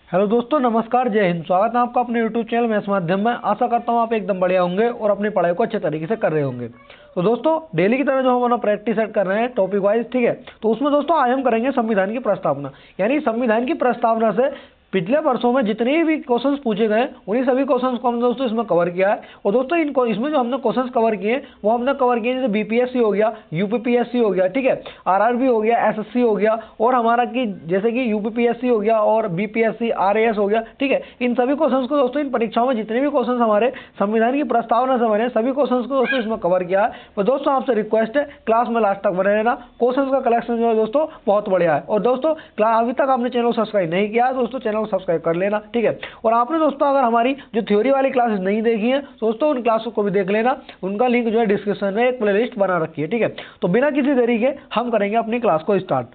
Hello दोस्तों, नमस्कार, जय हिंद। स्वागत है आपका अपने यूट्यूब चैनल में। इस माध्यम में आशा करता हूँ आप एकदम बढ़िया होंगे और अपनी पढ़ाई को अच्छे तरीके से कर रहे होंगे। तो दोस्तों, डेली की तरह जो हम अपना प्रैक्टिस सेट कर रहे हैं टॉपिक वाइज, ठीक है। तो उसमें दोस्तों आज हम करेंगे संविधान की प्रस्तावना। यानी संविधान की प्रस्तावना से पिछले वर्षों में जितने भी क्वेश्चंस पूछे गए उन्हीं सभी क्वेश्चंस को हमने दोस्तों इसमें कवर किया है। और दोस्तों इनको इसमें जो हमने क्वेश्चंस कवर किए वो हमने कवर किए जैसे बीपीएससी हो गया, यूपीपीएससी हो गया, ठीक है, आरआरबी हो गया, एसएससी हो गया, और हमारा कि जैसे कि यूपीपीएससी हो गया और बीपीएससी आरएएस हो गया, ठीक है। इन सभी क्वेश्चंस को दोस्तों इन परीक्षाओं में जितने भी क्वेश्चंस हमारे संविधान की प्रस्तावना से बने सभी क्वेश्चंस को दोस्तों इसमें कवर किया है। तो दोस्तों आपसे रिक्वेस्ट है क्लास में लास्ट तक बने रहना। क्वेश्चंस का कलेक्शन जो है दोस्तों बहुत बढ़िया है। और दोस्तों अभी तक आपने चैनल को सब्सक्राइब नहीं किया है दोस्तों चैनल को सब्सक्राइब कर लेना, ठीक है। और आपने दोस्तों अगर हमारी जो थ्योरी वाली क्लासेस नहीं देखी है दोस्तों उन क्लासों को भी देख लेना। उनका लिंक जो है डिस्क्रिप्शन में एक प्लेलिस्ट बना रखी है, ठीक है। तो बिना किसी देरी के हम करेंगे अपनी क्लास को स्टार्ट।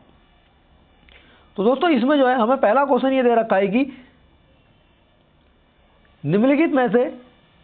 तो दोस्तों इसमें जो है हमें पहला क्वेश्चन ये दे रखा है कि निम्नलिखित में से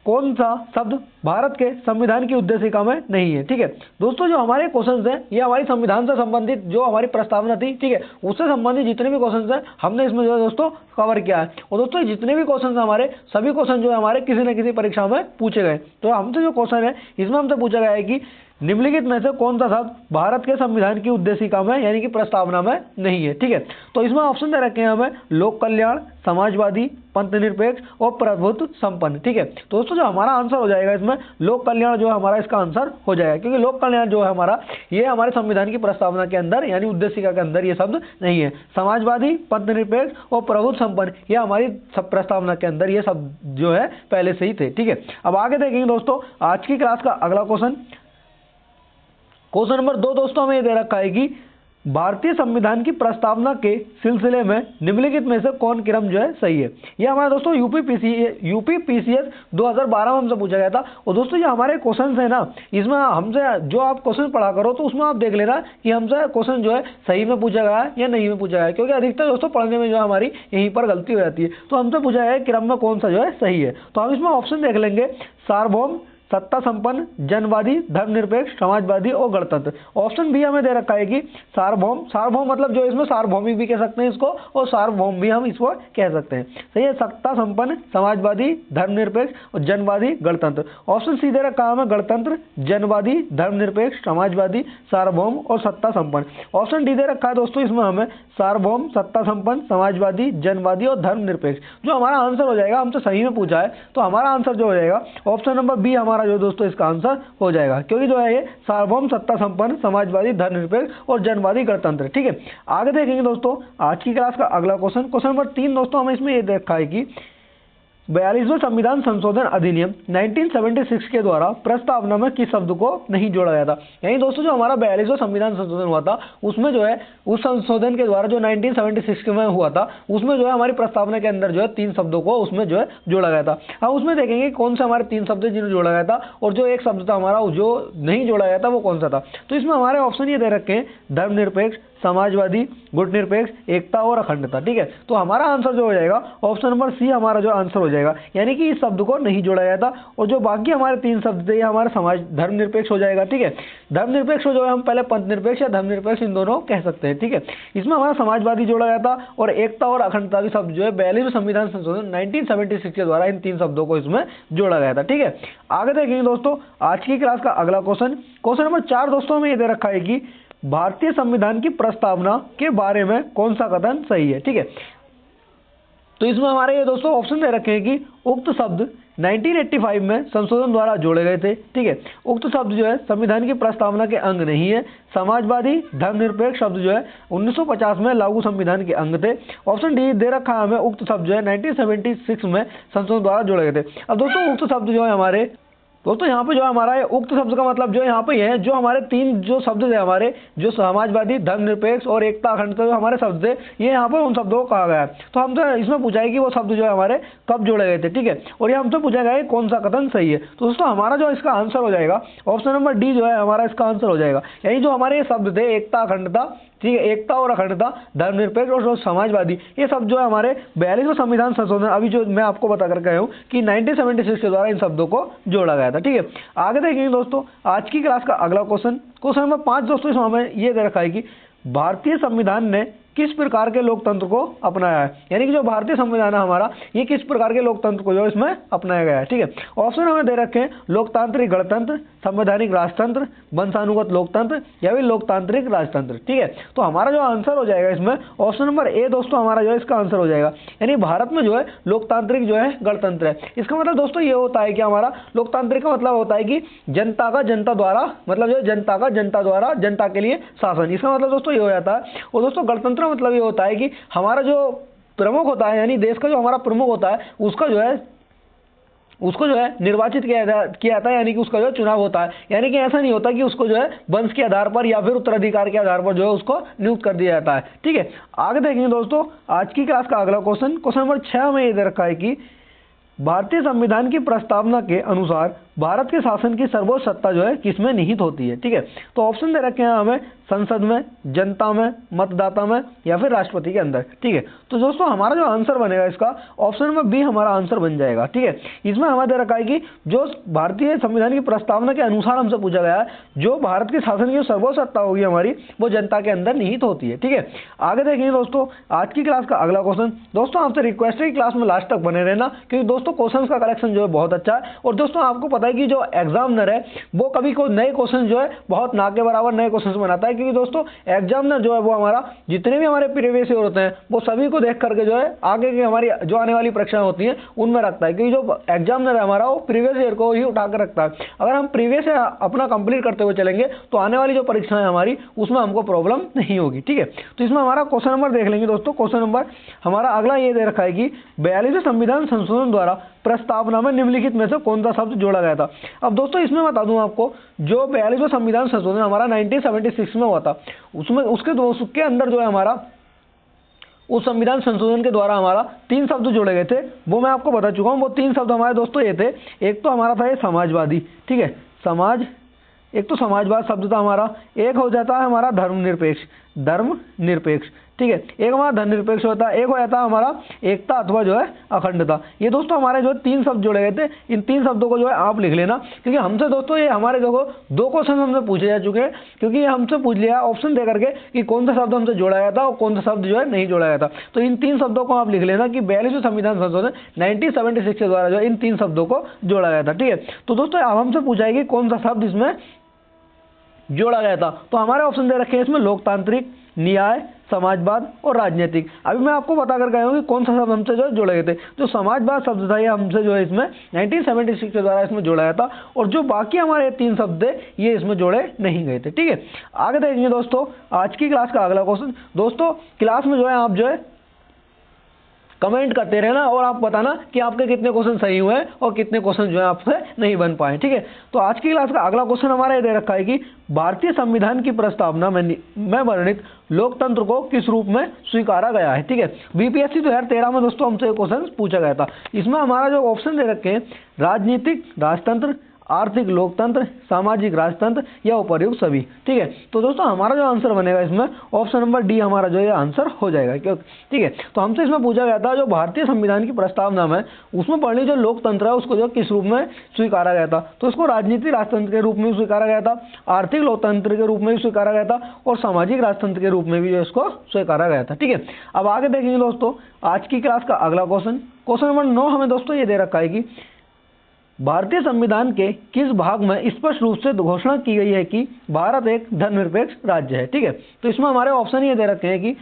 कौन सा शब्द भारत के संविधान की उद्देशिका में नहीं है, ठीक है। दोस्तों जो हमारे क्वेश्चंस हैं ये हमारी संविधान से संबंधित जो हमारी प्रस्तावना थी, ठीक है, उससे संबंधित जितने भी क्वेश्चंस हैं हमने इसमें जो है दोस्तों कवर किया है। और दोस्तों जितने भी क्वेश्चन हमारे सभी क्वेश्चन जो है हमारे किसी न किसी परीक्षा में पूछे गए। तो हमसे जो क्वेश्चन है इसमें हमसे पूछा गया है कि निम्नलिखित में से कौन सा शब्द भारत के संविधान की उद्देशिका में यानी कि प्रस्तावना में नहीं है, ठीक है। तो इसमें ऑप्शन दे रखे हैं हमें लोक कल्याण, समाजवादी, पंथ निरपेक्ष और प्रभुत्व संपन्न, ठीक है। तो दोस्तों जो हमारा आंसर हो जाएगा इसमें लोक कल्याण जो है हमारा इसका आंसर हो जाएगा, क्योंकि लोक कल्याण जो है हमारा ये हमारे संविधान की प्रस्तावना के अंदर यानी उद्देशिका के अंदर ये शब्द नहीं है। समाजवादी, पंथ निरपेक्ष और प्रभुत्व संपन्न ये हमारी प्रस्तावना के अंदर ये शब्द जो है पहले से ही थे, ठीक है। अब आगे देखेंगे दोस्तों आज की क्लास का अगला क्वेश्चन नंबर 2 दोस्तों हमें ये दे रखा है कि भारतीय संविधान की प्रस्तावना के सिलसिले में निम्नलिखित में से कौन क्रम जो है सही है। ये हमारा दोस्तों यूपीपीसीएस 2012 में हमसे पूछा गया था। और दोस्तों ये हमारे क्वेश्चन है ना, इसमें हमसे जो आप क्वेश्चन पढ़ा करो तो उसमें आप देख लेना कि हमसे क्वेश्चन जो है सही में पूछा गया है या नहीं में पूछा गया है, क्योंकि अधिकतर दोस्तों पढ़ने में जो हमारी यहीं पर गलती हो जाती है। तो हमसे पूछा गया है क्रम में कौन सा जो है सही है। तो हम इसमें ऑप्शन देख लेंगे सार्वभौम, सत्ता संपन्न, जनवादी, धर्मनिरपेक्ष, समाजवादी और गणतंत्र। ऑप्शन बी हमें दे रखा है कि सार्वभौम मतलब जो इसमें सार्वभौमिक भी कह सकते हैं इसको और सार्वभौम भी हम इसको कह सकते हैं, सही है। सत्ता संपन्न, समाजवादी, धर्मनिरपेक्ष और जनवादी, गणतंत्र। ऑप्शन सी दे रखा है हमें गणतंत्र, जनवादी, धर्मनिरपेक्ष, समाजवादी, सार्वभौम और सत्ता संपन्न। ऑप्शन डी दे रखा है दोस्तों इसमें हमें सार्वभौम, सत्ता संपन्न, समाजवादी, जनवादी और धर्मनिरपेक्ष। जो हमारा आंसर हो जाएगा हमसे सही में पूछा है तो हमारा आंसर जो हो जाएगा ऑप्शन नंबर बी हमारा जो दोस्तों इसका आंसर हो जाएगा, क्योंकि जो है ये सार्वभौम, सत्ता संपन्न, समाजवादी, धर्मनिरपेक्ष और जनवादी, गणतंत्र, ठीक है। आगे देखेंगे दोस्तों आज की क्लास का अगला क्वेश्चन नंबर 3 दोस्तों हमें इसमें ये देखा है कि 42वें संविधान संशोधन अधिनियम 1976 के द्वारा प्रस्तावना में किस शब्द को नहीं जोड़ा गया था। यानी दोस्तों जो हमारा 42वां संविधान संशोधन हुआ था उसमें जो है उस संशोधन के द्वारा जो 1976 में हुआ था उसमें जो है हमारी प्रस्तावना के अंदर जो है 3 शब्दों को उसमें जो है जोड़ा गया था। हम उसमें देखेंगे कौन से हमारे 3 शब्द जिन्हें जोड़ा गया था और जो एक शब्द था हमारा जो नहीं जोड़ा गया था वो कौन सा था। तो इसमें हमारे ऑप्शन ये दे रखे हैं धर्मनिरपेक्ष, समाजवादी, गुटनिरपेक्ष, एकता और अखंडता, ठीक है। तो हमारा आंसर जो हो जाएगा ऑप्शन नंबर सी हमारा जो आंसर हो जाएगा, यानी कि इस शब्द को नहीं जोड़ा गया था। और जो बाकी हमारे 3 शब्द थे ये हमारा समाज धर्मनिरपेक्ष हो जाएगा, ठीक है। धर्मनिरपेक्ष जो है हम पहले पंथ निरपेक्ष या धर्मनिरपेक्ष इन दोनों कह सकते हैं, ठीक है। इसमें हमारा समाजवादी जोड़ा गया था और एकता और अखंडता भी शब्द जो है 42वें संविधान संशोधन 1976 के द्वारा इन 3 शब्दों को इसमें जोड़ा गया था, ठीक है। आगे देखेंगे दोस्तों आज की क्लास का अगला क्वेश्चन नंबर 4 दोस्तों हमें ये दे रखा है कि भारतीय संविधान की प्रस्तावना के बारे में कौन सा कथन सही है, ठीक है। तो इसमें हमारे ये दोस्तों ऑप्शन दे रखे हैं कि उक्त शब्द 1985 में संशोधन द्वारा जोड़े गए थे, ठीक है। उक्त शब्द जो है संविधान की प्रस्तावना के अंग नहीं है। समाजवादी, धर्मनिरपेक्ष शब्द जो है 1950 में लागू संविधान के अंग थे। ऑप्शन डी दे रखा है हमें उक्त शब्द जो है 1976 में संशोधन द्वारा जोड़े गए थे। अब दोस्तों उक्त शब्द जो है हमारे दोस्तों यहाँ पे जो हमारा है उक्त शब्द का मतलब जो यहाँ पे है जो हमारे 3 जो शब्द थे हमारे जो समाजवादी, धर्मनिरपेक्ष और एकता अखंडता जो हमारे शब्द थे ये यहाँ पर उन शब्दों को कहा गया है। तो हमसे इसमें पूछा है कि वो शब्द जो है हमारे कब जोड़े गए थे, ठीक है। और ये हमसे पूछा गया है कौन सा कथन सही है। तो दोस्तों हमारा जो इसका आंसर हो जाएगा ऑप्शन नंबर डी जो है हमारा इसका आंसर हो जाएगा। यानी जो हमारे ये शब्द थे एकता अखंडता, ठीक है, एकता और अखंडता, धर्मनिरपेक्ष और समाजवादी ये सब जो है हमारे 42वें संविधान संशोधन अभी जो मैं आपको बता कर गया हूँ कि 1976 के द्वारा इन शब्दों को जोड़ा गया था, ठीक है। आगे देखेंगे दोस्तों आज की क्लास का अगला क्वेश्चन नंबर 5 दोस्तों इसमें हमें ये दे रखा है कि भारतीय संविधान ने किस प्रकार के लोकतंत्र को अपनाया है, यानी कि जो भारतीय संविधान है हमारा ये किस प्रकार के लोकतंत्र को जो इसमें अपनाया गया है। ठीक है, ऑप्शन हमें दे रखे हैं लोकतांत्रिक गणतंत्र, संवैधानिक राजतंत्र, वंशानुगत लोकतंत्र या फिर लोकतांत्रिक राजतंत्र। ठीक है, तो हमारा जो आंसर हो जाएगा इसमें ऑप्शन नंबर ए दोस्तों हमारा जो है इसका आंसर हो जाएगा, यानी भारत में जो है लोकतांत्रिक जो है गणतंत्र है। इसका मतलब दोस्तों ये होता है कि हमारा लोकतांत्रिक का मतलब होता है कि जनता का जनता द्वारा, मतलब जो जनता का जनता द्वारा जनता के लिए शासन, इसका मतलब दोस्तों ये हो जाता है। और दोस्तों गणतंत्र मतलब ये होता है कि हमारा जो प्रमुख होता है, यानी देश का जो हमारा प्रमुख होता है उसको जो है निर्वाचित किया जाता है, यानी कि उसका जो चुनाव होता है, यानी कि ऐसा नहीं होता कि उसको जो है वंश के आधार पर या फिर उत्तराधिकार के आधार पर जो है उसको नियुक्त कर दिया जाता है। ठीक है, आगे देखेंगे दोस्तों आज की क्लास का अगला क्वेश्चन नंबर 6 में ये दे रखा है कि भारतीय संविधान की प्रस्तावना के अनुसार भारत के शासन की सर्वोच्च सत्ता जो है किसमें निहित होती है। ठीक है, तो ऑप्शन दे रखे हैं हमें संसद में, जनता में, मतदाता में या फिर राष्ट्रपति के अंदर। ठीक है, तो दोस्तों हमारा जो आंसर बनेगा इसका ऑप्शन नंबर बी हमारा आंसर बन जाएगा। ठीक है, इसमें हमें दे रखा है कि जो भारतीय संविधान की प्रस्तावना के अनुसार हमसे पूछा गया है जो भारत के शासन की सर्वोच्च सत्ता होगी हमारी वो जनता के अंदर निहित होती है। ठीक है, आगे देखेंगे दोस्तों आज की क्लास का अगला क्वेश्चन। दोस्तों आपसे रिक्वेस्ट है कि क्लास में लास्ट तक बने रहना, क्योंकि दोस्तों क्वेश्चन का कलेक्शन जो है बहुत अच्छा है। और दोस्तों आपको पता है कि जो एग्जामिनर है वो कभी को नए क्वेश्चन जो है बहुत ना के बराबर नए क्वेश्चन बनाता है, क्योंकि दोस्तों एग्जामिनर जो है वो हमारा जितने भी हमारे प्रीवियस ईयर होते हैं वो सभी को देख करके जो है आगे की हमारी जो आने वाली परीक्षाएं होती हैं उनमें रखता है, क्योंकि जो एग्जामिनर है हमारा वो प्रीवियस ईयर को ही उठा कर रखता है। अगर हम प्रीवियस ईयर अपना कंप्लीट करते हुए चलेंगे तो आने वाली जो परीक्षाएं हमारी उसमें हमको प्रॉब्लम नहीं होगी। ठीक है, तो इसमें हमारा क्वेश्चन नंबर देख लेंगे दोस्तों। क्वेश्चन नंबर हमारा अगला ये दे रखा है कि 42वें संविधान संशोधन द्वारा प्रस्तावना में निम्नलिखित में से कौन सा शब्द जोड़ा गया था। अब दोस्तों इसमें बता दूं आपको, जो 42वां संविधान संशोधन हमारा 1976 में हुआ था उसके अंदर जो है हमारा उस संविधान संशोधन के द्वारा हमारा 3 शब्द जोड़े गए थे, वो मैं आपको बता चुका हूं। वो 3 शब्द हमारे दोस्तों ये थे, एक तो हमारा था ये समाजवादी, ठीक है, एक तो समाजवाद शब्द था हमारा, एक हो जाता है हमारा धर्मनिरपेक्ष, ठीक है, एक हमारा धर्मनिरपेक्ष होता है, एक हो जाता है हमारा एकता अथवा जो है अखंडता। ये दोस्तों हमारे जो 3 शब्द जोड़े गए थे, इन 3 शब्दों को जो है आप लिख लेना, क्योंकि हमसे दोस्तों ये हमारे देखो 2 क्वेश्चन हमसे पूछे जा चुके हैं, क्योंकि ये हमसे पूछ लिया ऑप्शन दे करके कि कौन सा शब्द हमसे जोड़ा गया था और कौन सा शब्द जो है नहीं जोड़ा गया था। तो इन 3 शब्दों को आप लिख लेना कि 42वें संविधान संशोधन 1976 के द्वारा जो इन 3 शब्दों को जोड़ा गया था। ठीक है, तो दोस्तों अब हमसे पूछा है कि कौन सा शब्द इसमें जोड़ा गया था, तो हमारे ऑप्शन दे रखे हैं इसमें लोकतांत्रिक, न्याय, समाजवाद और राजनीतिक। अभी मैं आपको बता कर गया हूँ कि कौन सा शब्द हमसे जो जोड़े गए थे। जो समाजवाद शब्द था ये हमसे जो है इसमें 1976 के द्वारा इसमें जोड़ा गया था, और जो बाकी हमारे 3 शब्द थे ये इसमें जोड़े नहीं गए थे। ठीक है, आगे देखेंगे दोस्तों आज की क्लास का अगला क्वेश्चन। दोस्तों क्लास में जो है आप जो है कमेंट करते रहना और आप बताना कि आपके कितने क्वेश्चन सही हुए हैं और कितने क्वेश्चन जो है आपसे नहीं बन पाए। ठीक है, तो आज की क्लास का अगला क्वेश्चन हमारा ये दे रखा है कि भारतीय संविधान की प्रस्तावना में वर्णित लोकतंत्र को किस रूप में स्वीकारा गया है। ठीक है, बीपीएससी 2013 में दोस्तों हमसे क्वेश्चन पूछा गया था। इसमें हमारा जो ऑप्शन दे रखे हैं राजनीतिक राजतंत्र, आर्थिक लोकतंत्र, सामाजिक राजतंत्र या उपर्युक्त सभी। ठीक है, तो दोस्तों हमारा जो आंसर बनेगा इसमें ऑप्शन नंबर डी हमारा जो है आंसर हो जाएगा। क्यों? ठीक है, तो हमसे इसमें पूछा गया था जो भारतीय संविधान की प्रस्तावना में उसमें पढ़ने जो लोकतंत्र है उसको जो किस रूप में स्वीकारा गया था, तो इसको राजनीतिक राजतंत्र के रूप में स्वीकारा गया था, आर्थिक लोकतंत्र के रूप में भी स्वीकारा गया था और सामाजिक राजतंत्र के रूप में भी जो इसको स्वीकारा गया था। ठीक है, अब आगे देखेंगे दोस्तों आज की क्लास का अगला क्वेश्चन नंबर 9 हमें दोस्तों ये दे रखा है कि भारतीय संविधान के किस भाग में स्पष्ट रूप से घोषणा की गई है कि भारत एक धर्मनिरपेक्ष राज्य है। ठीक है, तो इसमें हमारे ऑप्शन ये दे रखे हैं कि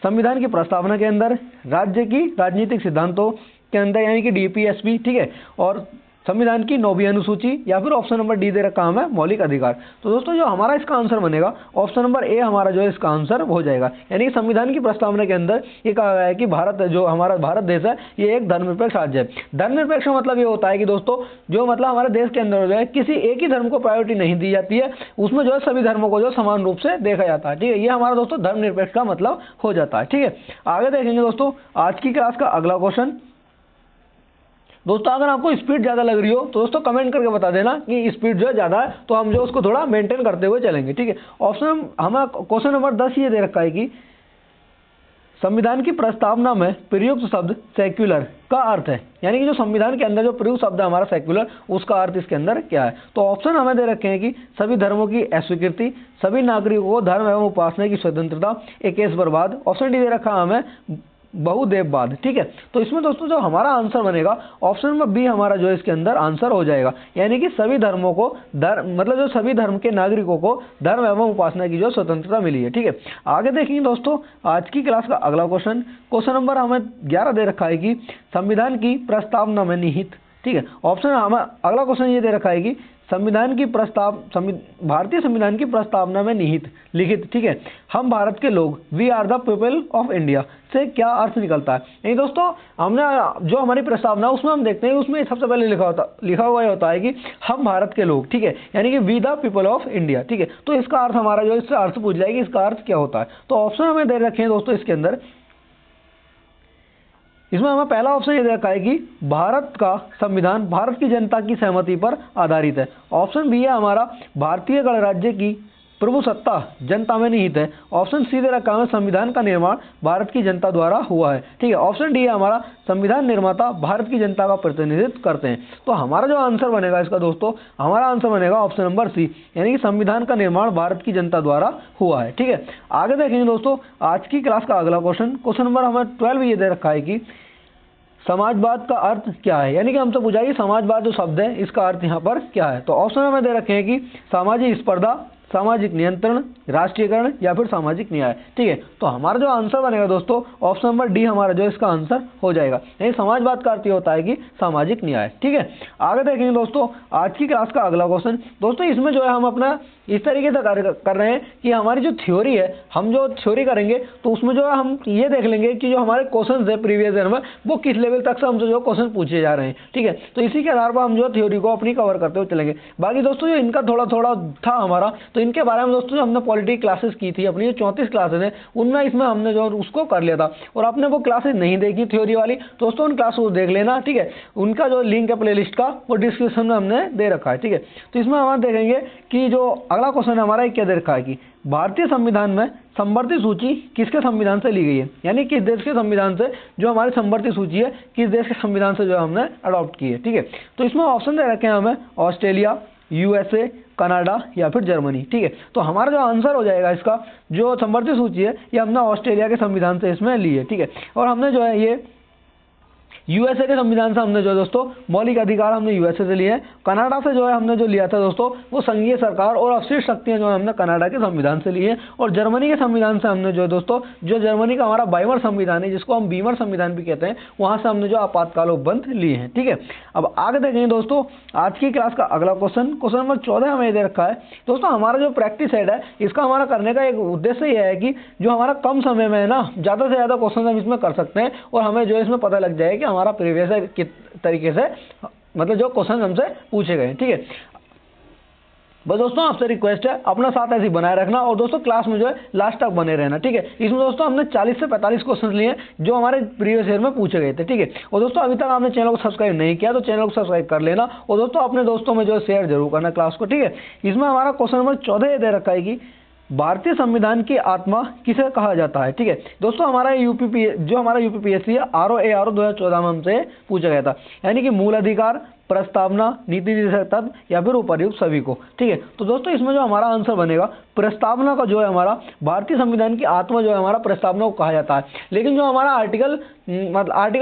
संविधान की प्रस्तावना के अंदर, राज्य की राजनीतिक सिद्धांतों के अंदर यानी कि डीपीएसपी, ठीक है, और संविधान की 9वीं अनुसूची या फिर ऑप्शन नंबर डी दे रखा हमें मौलिक अधिकार। तो दोस्तों जो हमारा इसका आंसर बनेगा ऑप्शन नंबर ए हमारा जो है इसका आंसर हो जाएगा, यानी संविधान की प्रस्तावना के अंदर ये कहा गया है कि भारत जो हमारा भारत देश है ये एक धर्मनिरपेक्ष राज्य है। धर्मनिरपेक्ष मतलब ये होता है कि दोस्तों जो मतलब हमारे देश के अंदर जो है किसी एक ही धर्म को प्रायोरिटी नहीं दी जाती है, उसमें जो है सभी धर्मों को जो समान रूप से देखा जाता है। ठीक है, ये हमारा दोस्तों धर्मनिरपेक्ष का मतलब हो जाता है। ठीक है, आगे देखेंगे दोस्तों आज की क्लास का अगला क्वेश्चन। दोस्तों अगर आपको स्पीड ज़्यादा लग रही हो तो दोस्तों कमेंट करके बता देना कि स्पीड जो है ज़्यादा है, तो हम जो उसको थोड़ा मेंटेन करते हुए चलेंगे। ठीक है, ऑप्शन हमें क्वेश्चन नंबर 10 ये दे रखा है कि संविधान की प्रस्तावना में प्रयुक्त शब्द सेक्युलर का अर्थ है, यानी कि जो संविधान के अंदर जो प्रयुक्त शब्द है हमारा सेक्युलर, उसका अर्थ इसके अंदर क्या है। तो ऑप्शन हमें दे रखे हैं कि सभी धर्मों की अस्वीकृति, सभी नागरिकों को धर्म एवं उपासना की स्वतंत्रता, एक केस बर्बाद। ऑप्शन डी दे रखा हमें बहुदेववाद। ठीक है, तो इसमें दोस्तों जो हमारा आंसर बनेगा ऑप्शन नंबर बी हमारा जो इसके अंदर आंसर हो जाएगा, यानी कि सभी धर्मों को मतलब जो सभी धर्म के नागरिकों को धर्म एवं उपासना की जो स्वतंत्रता मिली है। ठीक है, आगे देखेंगे दोस्तों आज की क्लास का अगला क्वेश्चन नंबर हमें 11 दे रखा है कि संविधान की प्रस्तावना में निहित। ठीक है, ऑप्शन हमें अगला क्वेश्चन ये दे रखा है कि भारतीय संविधान की प्रस्तावना में निहित लिखित, ठीक है, हम भारत के लोग, we are the people of India से क्या अर्थ निकलता है। नहीं दोस्तों, हमने जो हमारी प्रस्तावना उसमें हम देखते हैं उसमें सबसे पहले लिखा हुआ होता है कि हम भारत के लोग, ठीक है, यानी कि we the people of India. ठीक है, तो इसका अर्थ हमारा जो इससे अर्थ पूछ जाएगी इसका अर्थ क्या होता है। तो ऑप्शन हमें दे रखे हैं दोस्तों इसके अंदर, इसमें हमें पहला ऑप्शन ये दे रखा है कि भारत का संविधान भारत की जनता की सहमति पर आधारित है। ऑप्शन बी है हमारा भारतीय गणराज्य की प्रभुसत्ता जनता में निहित है। ऑप्शन सी दे रखा है संविधान का निर्माण भारत की जनता द्वारा हुआ है। ठीक है, ऑप्शन डी है हमारा संविधान निर्माता भारत की जनता का प्रतिनिधित्व करते हैं। तो हमारा जो आंसर बनेगा इसका दोस्तों, हमारा आंसर बनेगा ऑप्शन नंबर सी, यानी कि संविधान का निर्माण भारत की जनता द्वारा हुआ है। ठीक है, आगे देखेंगे दोस्तों आज की क्लास का अगला क्वेश्चन नंबर हमें 12 ये दे रखा है कि समाजवाद का अर्थ क्या है, यानी कि हमसे पूछा कि समाजवाद जो शब्द है इसका अर्थ यहाँ पर क्या है। तो ऑप्शन हमें दे रखे हैं कि सामाजिक स्पर्धा, सामाजिक नियंत्रण, राष्ट्रीयकरण या फिर सामाजिक न्याय। ठीक है, तो हमारा जो आंसर बनेगा दोस्तों ऑप्शन नंबर डी हमारा जो इसका आंसर हो जाएगा, यानी समाजवाद का अर्थ होता है कि सामाजिक न्याय। ठीक है, आगे देखेंगे दोस्तों आज की क्लास का अगला क्वेश्चन। दोस्तों इसमें जो है हम अपना इस तरीके से कार्य कर रहे हैं कि हमारी जो थ्योरी है, हम जो थ्योरी करेंगे तो उसमें जो है हम ये देख लेंगे कि जो हमारे क्वेश्चन है प्रीवियस ईयर में वो किस लेवल तक से हमसे जो क्वेश्चन पूछे जा रहे हैं। ठीक है, तो इसी के आधार पर हम जो थ्योरी को अपनी कवर करते हुए चलेंगे। बाकी दोस्तों जो इनका थोड़ा थोड़ा था हमारा, तो इनके बारे में दोस्तों हमने पॉलिटी क्लासेस की थी, अपनी जो 34 क्लासेस हैं उनमें इसमें हमने जो उसको कर लिया था। और आपने वो क्लासेस नहीं देखी थ्योरी वाली दोस्तों, उन क्लास को देख लेना। ठीक है, उनका जो लिंक है प्ले लिस्ट का वो डिस्क्रिप्शन में हमने दे रखा है। ठीक है, तो इसमें हम देखेंगे कि जो अगला क्वेश्चन हमारा क्या दे रखा है कि भारतीय संविधान में संवर्ती सूची किसके संविधान से ली गई है, यानी किस देश के संविधान से जो हमारी संवर्ती सूची है किस देश के संविधान से जो हमने अडॉप्ट की है। ठीक है, तो इसमें ऑप्शन दे रखे हैं हमें ऑस्ट्रेलिया, यूएसए, कनाडा या फिर जर्मनी। ठीक है, तो हमारा जो आंसर हो जाएगा इसका जो संवर्ती सूची है ये हमने ऑस्ट्रेलिया के संविधान से इसमें ली है। ठीक है, और हमने जो है ये यूएसए के संविधान से हमने जो है दोस्तों मौलिक अधिकार हमने यूएसए से लिए हैं। कनाडा से जो है हमने जो लिया था दोस्तों वो संघीय सरकार और अवशिष्ट शक्तियां जो है हमने कनाडा के संविधान से लिए हैं। और जर्मनी के संविधान से हमने जो है दोस्तों जो जर्मनी का हमारा बाइमर संविधान है जिसको हम बीमर संविधान भी कहते हैं, वहां से हमने जो आपातकाल उपबंध लिए हैं। ठीक है, अब आगे देखेंगे दोस्तों आज की क्लास का अगला क्वेश्चन नंबर 14 हमें दे रखा है। दोस्तों हमारा जो प्रैक्टिस सेट है इसका हमारा करने का एक उद्देश्य यह है कि जो हमारा कम समय में है ना ज्यादा से ज्यादा क्वेश्चन हम इसमें कर सकते हैं और हमें जो इसमें पता लग जाए कि हमारा प्रीवियस किस तरीके से मतलब जो क्वेश्चन हमसे पूछे गए। ठीक है, बस दोस्तों आपसे रिक्वेस्ट है अपना साथ ऐसे बनाए रखना और दोस्तों क्लास में जो है लास्ट तक बने रहना। ठीक है, इसमें दोस्तों हमने 40 से 45 क्वेश्चन लिए जो हमारे प्रीवियस ईयर में पूछे गए थे। ठीक है, और दोस्तों अभी तक आपने चैनल को सब्सक्राइब नहीं किया तो चैनल को सब्सक्राइब कर लेना और दोस्तों अपने दोस्तों में जो शेयर जरूर करना क्लास को। ठीक है, इसमें हमारा क्वेश्चन नंबर 14 दे रखा है कि भारतीय संविधान की आत्मा किसे कहा जाता है। ठीक है, दोस्तों हमारा यूपीपीएससी है ROAR 2014 में हमसे पूछा गया था, यानी कि मूल अधिकार, प्रस्तावना, नीति निर्देशक तत्व या फिर उपर्युक्त सभी को। ठीक है, तो दोस्तों इसमें जो हमारा आंसर बनेगा प्रस्तावना का जो है हमारा भारतीय संविधान की आत्मा जो है हमारा प्रस्तावना को कहा जाता है। लेकिन जो हमारा आर्टिकल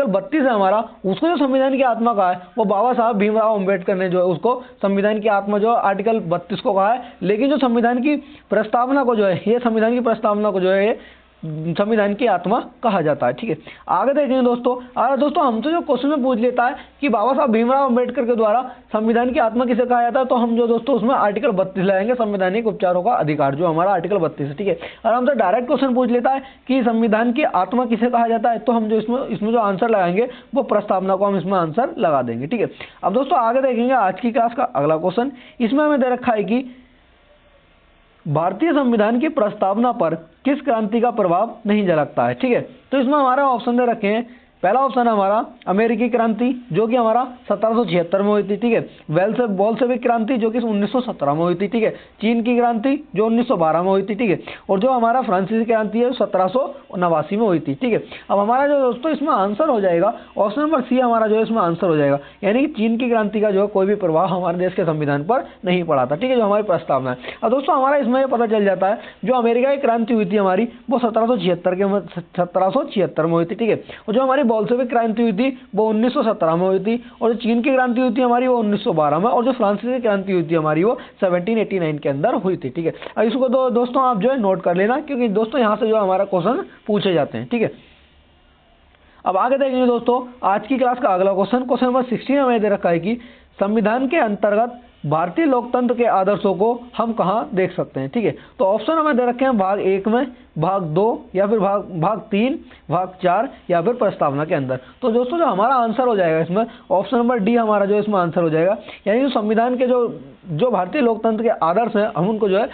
32 है हमारा उसको जो संविधान की आत्मा कहा है वो बाबा साहब भीमराव अम्बेडकर ने जो है उसको संविधान की आत्मा जो आर्टिकल 32 को कहा है। लेकिन जो संविधान की प्रस्तावना को जो है ये संविधान की प्रस्तावना को जो है संविधान की आत्मा कहा जाता है। ठीक है, आगे देखेंगे दोस्तों हमसे जो क्वेश्चन में पूछ लेता है कि बाबा साहब भीमराव अम्बेडकर के द्वारा संविधान की आत्मा किसे कहा जाता है, तो हम जो दोस्तों उसमें आर्टिकल 32 लाएंगे, संवैधानिक उपचारों का अधिकार जो हमारा आर्टिकल 32 है। ठीक है, और हमसे डायरेक्ट क्वेश्चन पूछ लेता है कि संविधान की आत्मा किसे कहा जाता है, तो हम जो इसमें जो आंसर लगाएंगे वो प्रस्तावना को हम इसमें आंसर लगा देंगे। ठीक है, अब दोस्तों आगे देखेंगे आज की क्लास का अगला क्वेश्चन। इसमें हमें दे रखा है कि भारतीय संविधान की प्रस्तावना पर किस क्रांति का प्रभाव नहीं झलकता है। ठीक है, तो इसमें हमारा ऑप्शन दे रखे हैं पहला ऑप्शन है हमारा अमेरिकी क्रांति जो कि हमारा 1776 में हुई थी, ठीक है। बोल्शेविक क्रांति जो कि 1917 में हुई थी, ठीक है। चीन की क्रांति जो 1912 में हुई थी, ठीक है। और जो हमारा फ्रांसीसी क्रांति है 1789 में हुई थी, ठीक है। अब हमारा जो दोस्तों इसमें आंसर हो जाएगा ऑप्शन नंबर सी हमारा जो इसमें आंसर हो जाएगा, यानी कि चीन की क्रांति का जो कोई भी प्रभाव हमारे देश के संविधान पर नहीं पड़ा था, ठीक है, जो हमारी प्रस्तावना है। अब दोस्तों हमारा इसमें यह पता चल जाता है जो अमेरिका की क्रांति हुई थी हमारी वो 1776 में हुई थी, ठीक है। और जो हमारी बोल्शेविक क्रांति हुई थी वो 1917 में हुई थी, और जो चीन की क्रांति हुई थी हमारी वो 1912 में, और जो फ्रांसीसी क्रांति हुई थी हमारी वो 1789 के अंदर हुई थी, ठीक है। अब इसको दोस्तों आप जो है नोट कर लेना, क्योंकि दोस्तों यहाँ से जो हमारा क्वेश्चन पूछे जाते हैं, ठीक है। अब आगे देखेंगे दोस्तों आज की क्लास का अगला क्वेश्चन नंबर 16 हमें दे रखा है कि संविधान के अंतर्गत भारतीय लोकतंत्र के आदर्शों को हम कहाँ देख सकते हैं, ठीक है। तो ऑप्शन हमें दे रखे हैं भाग 1 में, भाग 2 या फिर भाग 3, भाग 4 या फिर प्रस्तावना के अंदर। तो दोस्तों जो हमारा आंसर हो जाएगा इसमें ऑप्शन नंबर डी हमारा जो इसमें आंसर हो जाएगा, यानी जो संविधान के जो भारतीय लोकतंत्र के आदर्श हैं हम उनको जो है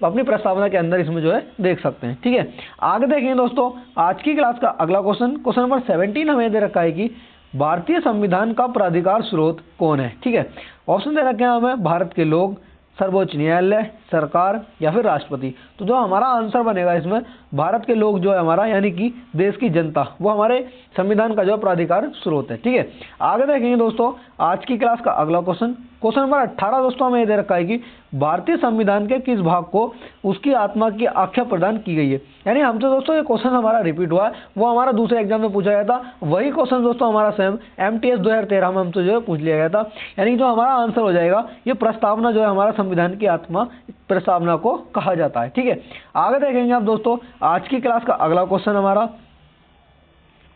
अपनी प्रस्तावना के अंदर इसमें जो है देख सकते हैं, ठीक है। आगे देखेंगे दोस्तों आज की क्लास का अगला क्वेश्चन नंबर 17 हमें दे रखा है कि भारतीय संविधान का प्राधिकार स्रोत कौन है, ठीक है। ऑप्शन दे रखे हैं हमें भारत के लोग, सर्वोच्च न्यायालय, सरकार या फिर राष्ट्रपति। तो जो हमारा आंसर बनेगा इसमें भारत के लोग जो है हमारा, यानी कि देश की जनता, वो हमारे संविधान का जो प्राधिकार स्रोत है, ठीक है। आगे देखेंगे दोस्तों आज की क्लास का अगला क्वेश्चन नंबर 18 दोस्तों हमें दे रखा है कि भारतीय संविधान के किस भाग को उसकी आत्मा की आख्या प्रदान की गई है। यानी हमसे दोस्तों ये क्वेश्चन हमारा रिपीट हुआ है, वो हमारा दूसरे एग्जाम में पूछा गया था, वही क्वेश्चन दोस्तों हमारा सेम MTS 2013 में हमसे जो है पूछ लिया गया था। यानी जो हमारा आंसर हो जाएगा ये प्रस्तावना जो है हमारा संविधान की आत्मा प्रस्तावना को कहा जाता है, ठीक है। आगे देखेंगे आप दोस्तों आज की क्लास का अगला क्वेश्चन हमारा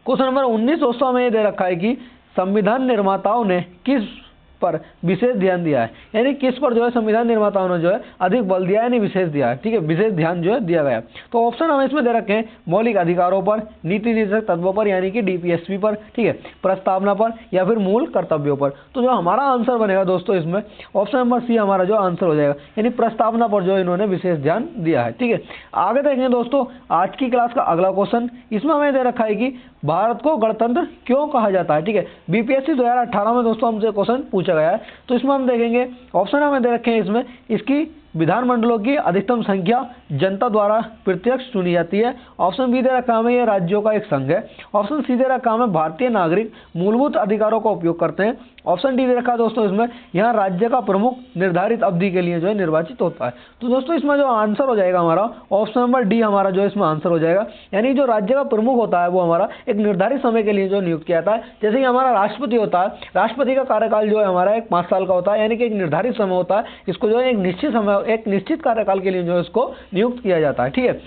क्वेश्चन नंबर 19 दोस्तों हमें ये दे रखा है कि संविधान निर्माताओं ने किस पर विशेष ध्यान दिया है, यानी किस पर जो है संविधान निर्माताओं ने जो है अधिक बल दिया है, यानी विशेष दिया है, ठीक है, विशेष ध्यान जो है दिया गया है। तो ऑप्शन हमें इसमें दे रखे हैं मौलिक अधिकारों पर, नीति निर्देशक तत्वों पर यानी कि DPSP पर, ठीक है, प्रस्तावना पर या फिर मूल कर्तव्यों पर। तो जो हमारा आंसर बनेगा दोस्तों इसमें ऑप्शन नंबर सी हमारा जो आंसर हो जाएगा, यानी प्रस्तावना पर जो इन्होंने विशेष ध्यान दिया है, ठीक है। आगे देखेंगे दोस्तों आज की क्लास का अगला क्वेश्चन, इसमें हमें दे रखा है कि भारत को गणतंत्र क्यों कहा जाता है, ठीक है। BPSC 2018 में दोस्तों हमसे क्वेश्चन पूछा गया है। तो इसमें हम देखेंगे ऑप्शन हमें दे रखे हैं इसमें इसकी विधानमंडलों की अधिकतम संख्या जनता द्वारा प्रत्यक्ष चुनी जाती है। ऑप्शन बी दे रखा हमें ये राज्यों का एक संघ है। ऑप्शन सी दे रखा हमें भारतीय नागरिक मूलभूत अधिकारों का उपयोग करते हैं। ऑप्शन डी दे रखा है दोस्तों इसमें यहाँ राज्य का प्रमुख निर्धारित अवधि के लिए जो है निर्वाचित होता है। तो दोस्तों इसमें जो आंसर हो जाएगा हमारा ऑप्शन नंबर डी हमारा जो इसमें आंसर हो जाएगा, यानी जो राज्य का प्रमुख होता है वो हमारा एक निर्धारित समय के लिए जो नियुक्त किया जाता है। जैसे कि हमारा राष्ट्रपति होता है, राष्ट्रपति का कार्यकाल जो है हमारा एक 5 साल का होता है, यानी कि एक निर्धारित समय होता है, इसको जो है एक निश्चित समय एक निश्चित कार्यकाल के लिए जो है इसको नियुक्त किया जाता है, ठीक है।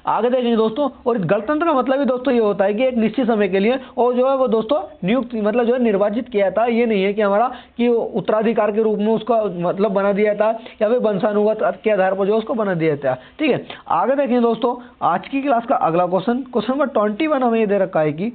आगे देखेंगे दोस्तों, और गणतंत्र का मतलब ही दोस्तों ये होता है कि एक निश्चित समय के लिए और जो है वो दोस्तों नियुक्त मतलब जो है निर्वाचित किया जाता है। ये नहीं है कि हमारा कि उत्तराधिकार के रूप में उसका मतलब बना दिया जाता है या फिर वंशानुगत के आधार पर जो उसको बना दिया जाता है, ठीक है। आगे देखेंगे दोस्तों आज की क्लास का अगला क्वेश्चन नंबर 21 हमें ये दे रखा है कि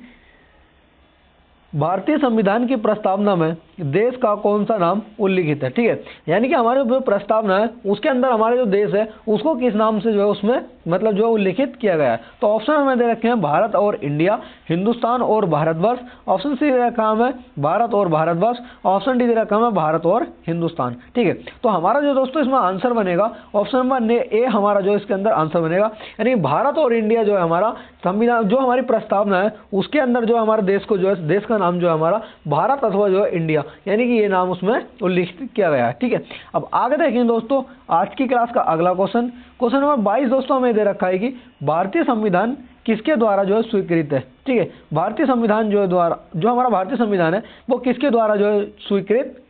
भारतीय संविधान की प्रस्तावना में देश का कौन सा नाम उल्लिखित है, ठीक है। यानी कि हमारे जो प्रस्तावना है उसके अंदर हमारे जो देश है उसको किस नाम से जो है उसमें मतलब जो है उल्लिखित किया गया है। तो ऑप्शन हमें दे रखे हैं भारत और इंडिया, हिंदुस्तान और भारतवर्ष। ऑप्शन सी दे रखा हमें भारत और भारतवर्ष। ऑप्शन डी दे रखा हमें भारत और हिंदुस्तान, ठीक है। तो हमारा जो दोस्तों इसमें आंसर बनेगा ऑप्शन नंबर ए हमारा जो इसके अंदर आंसर बनेगा, यानी भारत और इंडिया जो है हमारा संविधान जो हमारी प्रस्तावना है उसके अंदर जो हमारे देश को जो है देश का नाम जो है हमारा भारत अथवा जो है इंडिया, यानी कि ये नाम उसमें उल्लिखित किया गया है, ठीक है। अब आगे देखेंगे दोस्तों आज की क्लास का अगला क्वेश्चन नंबर 22 दोस्तों हमें दे रखा है कि भारतीय संविधान किसके द्वारा जो है स्वीकृत है, ठीक है। भारतीय संविधान जो हमारा भारतीय संविधान है वो किसके द्वारा जो है स्वीकृत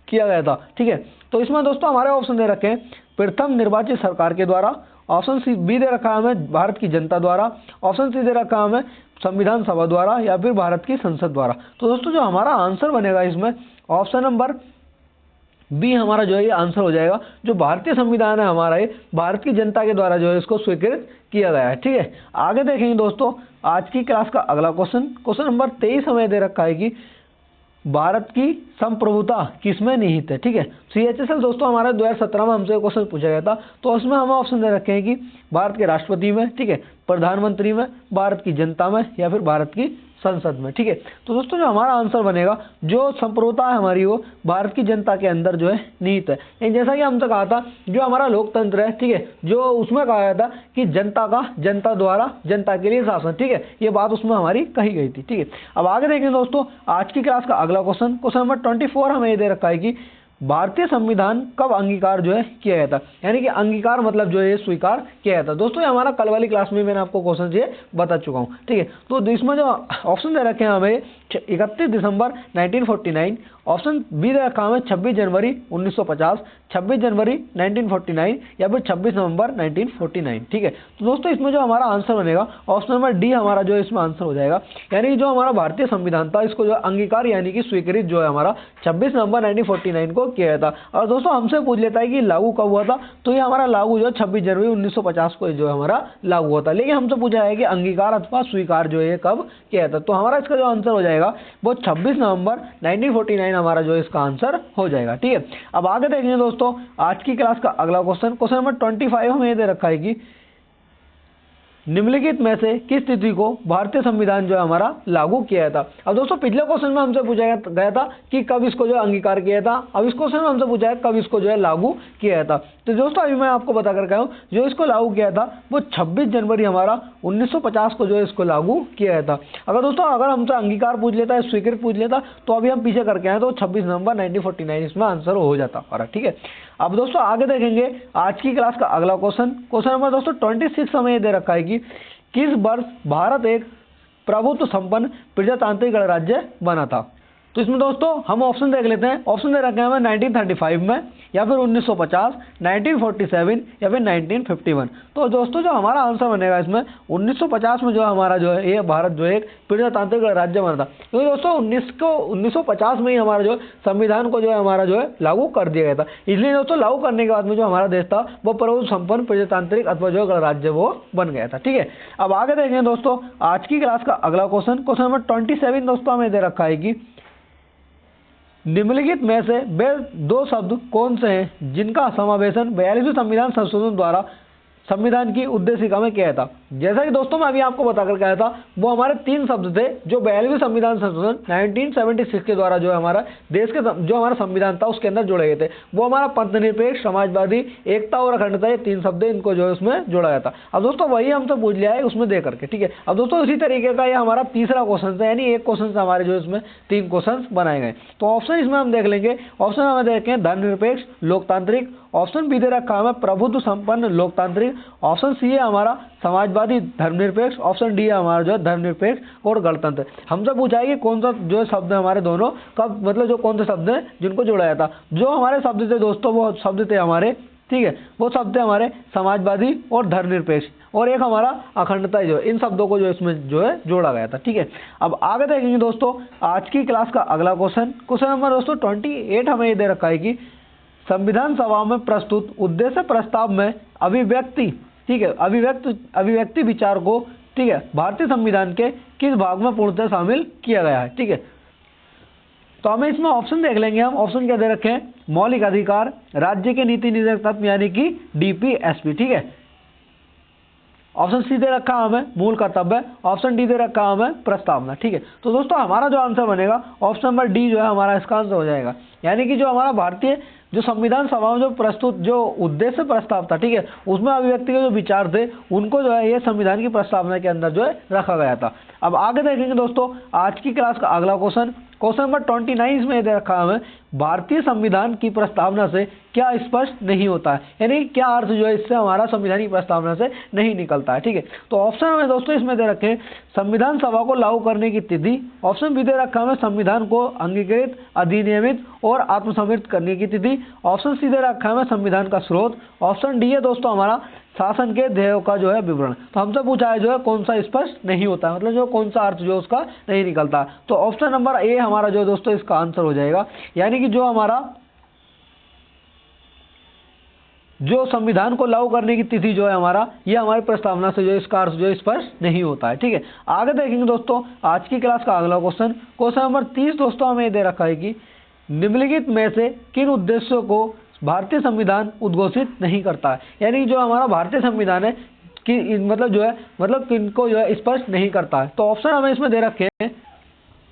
किया गया था, ठीक है। तो इसमें दोस्तों हमारे ऑप्शन दे रखे हैं प्रथम निर्वाचित सरकार के द्वारा। ऑप्शन सी बी दे रखा है हमें भारत की जनता द्वारा। ऑप्शन सी दे रखा है हमें संविधान सभा द्वारा या फिर भारत की संसद द्वारा। तो दोस्तों जो हमारा आंसर बनेगा इसमें ऑप्शन नंबर बी हमारा जो है ये आंसर हो जाएगा। जो भारतीय संविधान है हमारा ये भारत की जनता के द्वारा जो है इसको स्वीकृत किया गया है, ठीक है। आगे देखेंगे दोस्तों आज की क्लास का अगला क्वेश्चन नंबर 23 हमें दे रखा है कि भारत की संप्रभुता किसमें निहित है। ठीक है, CHSL दोस्तों हमारा 2017 में हमसे क्वेश्चन पूछा गया था, तो उसमें हमें ऑप्शन दे रखे हैं कि भारत के राष्ट्रपति में, ठीक है, प्रधानमंत्री में, भारत की जनता में, या फिर भारत की संसद में। ठीक है, तो दोस्तों जो हमारा आंसर बनेगा, जो संप्रभुता है हमारी वो भारत की जनता के अंदर जो है निहित है। लेकिन जैसा कि हमसे कहा था, जो हमारा लोकतंत्र है, ठीक है, जो उसमें कहा गया था कि जनता का जनता द्वारा जनता के लिए शासन। ठीक है, ये बात उसमें हमारी कही गई थी। ठीक है, अब आगे देखें दोस्तों आज की क्लास का अगला क्वेश्चन नंबर 24 हमें ये दे रखा है कि भारतीय संविधान कब अंगीकार जो है किया गया था। यानी कि अंगीकार मतलब जो है स्वीकार किया गया था। दोस्तों ये हमारा कल वाली क्लास में मैंने आपको क्वेश्चन ये बता चुका हूँ। ठीक है, तो इसमें जो ऑप्शन दे रखे हैं हमें 31 दिसंबर 1949, ऑप्शन बी दे रखा हमें 26 जनवरी 1950, 26 जनवरी 1949, या फिर 26 नवंबर 1949। ठीक है, तो दोस्तों इसमें जो हमारा आंसर बनेगा ऑप्शन नंबर डी हमारा जो इसमें आंसर हो जाएगा। यानी कि जो हमारा भारतीय संविधान था, इसको जो अंगीकार यानी कि स्वीकृत जो है हमारा 26 नवंबर 1949 को किया गया था। और दोस्तों हमसे पूछ लेता है कि लागू कब हुआ था, तो ये हमारा लागू जो 26 जनवरी 1950 को जो है हमारा लागू हुआ था। लेकिन हमसे पूछा है कि अंगीकार अथवा स्वीकार जो है कब किया था, तो हमारा इसका जो आंसर हो जाएगा वो 26 नवंबर 1949 हमारा जो इसका आंसर हो जाएगा। ठीक है, अब आगे देखेंगे दोस्तों आज की क्लास का अगला क्वेश्चन नंबर 25 हमें ये दे रखा है कि निम्नलिखित में से किस तिथि को भारतीय संविधान जो है हमारा लागू किया था। अब दोस्तों पिछले क्वेश्चन में हमसे पूछा गया था कि कब इसको जो अंगीकार किया था, अब इस क्वेश्चन में हमसे पूछा है कब इसको जो है लागू किया था। तो दोस्तों अभी मैं आपको बता कर हूँ, जो इसको लागू किया था वो 26 जनवरी हमारा 1950 को जो है इसको लागू किया था। अगर हमसे अंगीकार पूछ लेता है, स्वीकृत पूछ लेता, तो अभी हम पीछे करके आए तो 26 नवंबर 1949 इसमें आंसर हो जाता हमारा। ठीक है, अब दोस्तों आगे देखेंगे आज की क्लास का अगला क्वेश्चन नंबर दोस्तों 26 हमें ये दे रखा है कि किस वर्ष भारत एक प्रभुत्व संपन्न प्रजातांत्रिक गणराज्य बना था। तो इसमें दोस्तों हम ऑप्शन देख लेते हैं। ऑप्शन दे रखे हैं हमें 1935 में, या फिर 1950, 1947, या फिर 1951। तो दोस्तों जो हमारा आंसर बनेगा इसमें 1950 में जो हमारा जो है ये भारत जो एक प्रजातांत्रिक राज्य बना था। क्योंकि दोस्तों 1950 में ही हमारा जो संविधान को जो है हमारा जो है लागू कर दिया गया था। इसलिए दोस्तों लागू करने के बाद में जो हमारा देश था वो प्रभुत्व संपन्न प्रजातांत्रिक अथवा जो गणराज्य वो बन गया था। ठीक है, अब आगे देखें दोस्तों आज की क्लास का अगला क्वेश्चन नंबर 27 दोस्तों हमें दे रखा है कि निम्नलिखित में से वे दो शब्द कौन से हैं जिनका समावेशन 42वें संविधान संशोधन द्वारा संविधान की उद्देशिका में किया था। जैसा कि दोस्तों मैं अभी आपको बताकर कहा था, वो हमारे 3 शब्द थे जो 42वें संविधान संशोधन 1976 के द्वारा जो है हमारा देश के जो हमारा संविधान था उसके अंदर जोड़े गए थे। वो हमारा पंथनिरपेक्ष, समाजवादी, एकता और अखंडता, ये 3 शब्द इनको जो है उसमें जोड़ा गया था। अब दोस्तों वही हमसे पूछ लिया है उसमें दे करके। ठीक है, अब दोस्तों इसी तरीके का ये हमारा तीसरा क्वेश्चन है, यानी एक क्वेश्चन से हमारे जो इसमें 3 क्वेश्चन बनाए गए। तो ऑप्शन इसमें हम देख लेंगे। ऑप्शन हमें देखें धर्मनिरपेक्ष लोकतांत्रिक, ऑप्शन बी दे रखा हमें प्रभुत्व संपन्न लोकतांत्रिक, ऑप्शन सी है हमारा समाजवादी धर्मनिरपेक्ष, ऑप्शन डी है हमारा जो है धर्मनिरपेक्ष और गणतंत्र। हमसे पूछा है कि कौन सा जो शब्द है हमारे दोनों कब, मतलब जो कौन से शब्द हैं जिनको जोड़ा गया था। जो हमारे शब्द थे दोस्तों वो शब्द थे हमारे, ठीक है, वो शब्द थे हमारे समाजवादी और धर्मनिरपेक्ष, और एक हमारा अखंडता जो इन शब्दों को जो इसमें जो है जोड़ा गया था। ठीक है, अब आगे देखेंगे दोस्तों आज की क्लास का अगला क्वेश्चन नंबर दोस्तों 28 हमें ये दे रखा है कि संविधान सभा में प्रस्तुत उद्देश्य प्रस्ताव में अभिव्यक्ति, ठीक है, अभिव्यक्ति विचार को, ठीक है, भारतीय संविधान के किस भाग में पूर्णतः शामिल किया गया है। ठीक है, तो हमें इसमें ऑप्शन देख लेंगे। हम ऑप्शन क्या दे रखे हैं, मौलिक अधिकार, राज्य के नीति निर्देशक तत्व यानी कि DPSP। ठीक है, ऑप्शन सी दे रखा हमें मूल कर्तव्य, ऑप्शन डी दे रखा हमें प्रस्तावना। ठीक है, तो दोस्तों हमारा जो आंसर बनेगा ऑप्शन नंबर डी जो है हमारा इसका आंसर हो जाएगा। यानी कि जो हमारा भारतीय जो संविधान सभा में जो प्रस्तुत जो उद्देश्य प्रस्ताव था, ठीक है, उसमें अभिव्यक्ति के जो विचार थे उनको जो है ये संविधान की प्रस्तावना के अंदर जो है रखा गया था। अब आगे देखेंगे दोस्तों आज की क्लास का अगला क्वेश्चन नंबर 29 में दे रखा हमें भारतीय संविधान की प्रस्तावना से क्या स्पष्ट नहीं होता है, यानी क्या अर्थ जो है इससे हमारा संविधान की प्रस्तावना से नहीं निकलता है। ठीक है, तो ऑप्शन हमें दोस्तों इसमें दे रखे हैं संविधान सभा को लागू करने की तिथि, ऑप्शन बी दे रखा हमें संविधान को अंगीकृत, अधिनियमित और आत्मसमर्पित करने की तिथि, ऑप्शन सी दे रखा हमें संविधान का स्रोत, ऑप्शन डी है दोस्तों हमारा शासन के ध्येयों का जो है विवरण। तो हमसे पूछा है जो है कौन सा स्पष्ट नहीं होता है, मतलब जो कौन सा अर्थ जो उसका नहीं निकलता। तो ऑप्शन नंबर ए हमारा जो दोस्तों इसका आंसर हो जाएगा। यानी कि जो हमारा जो संविधान को लागू करने की तिथि जो है हमारा, ये हमारी प्रस्तावना से जो इसका अर्थ जो स्पष्ट नहीं होता है। ठीक है, आगे देखेंगे दोस्तों आज की क्लास का अगला क्वेश्चन, क्वेश्चन नंबर 30 दोस्तों हमें दे रखा है कि निम्नलिखित में से किन उद्देश्यों को भारतीय संविधान उद्घोषित नहीं करता है। यानी जो हमारा भारतीय संविधान है कि मतलब किनको जो है स्पष्ट नहीं करता है। तो ऑप्शन हमें इसमें दे रखे हैं,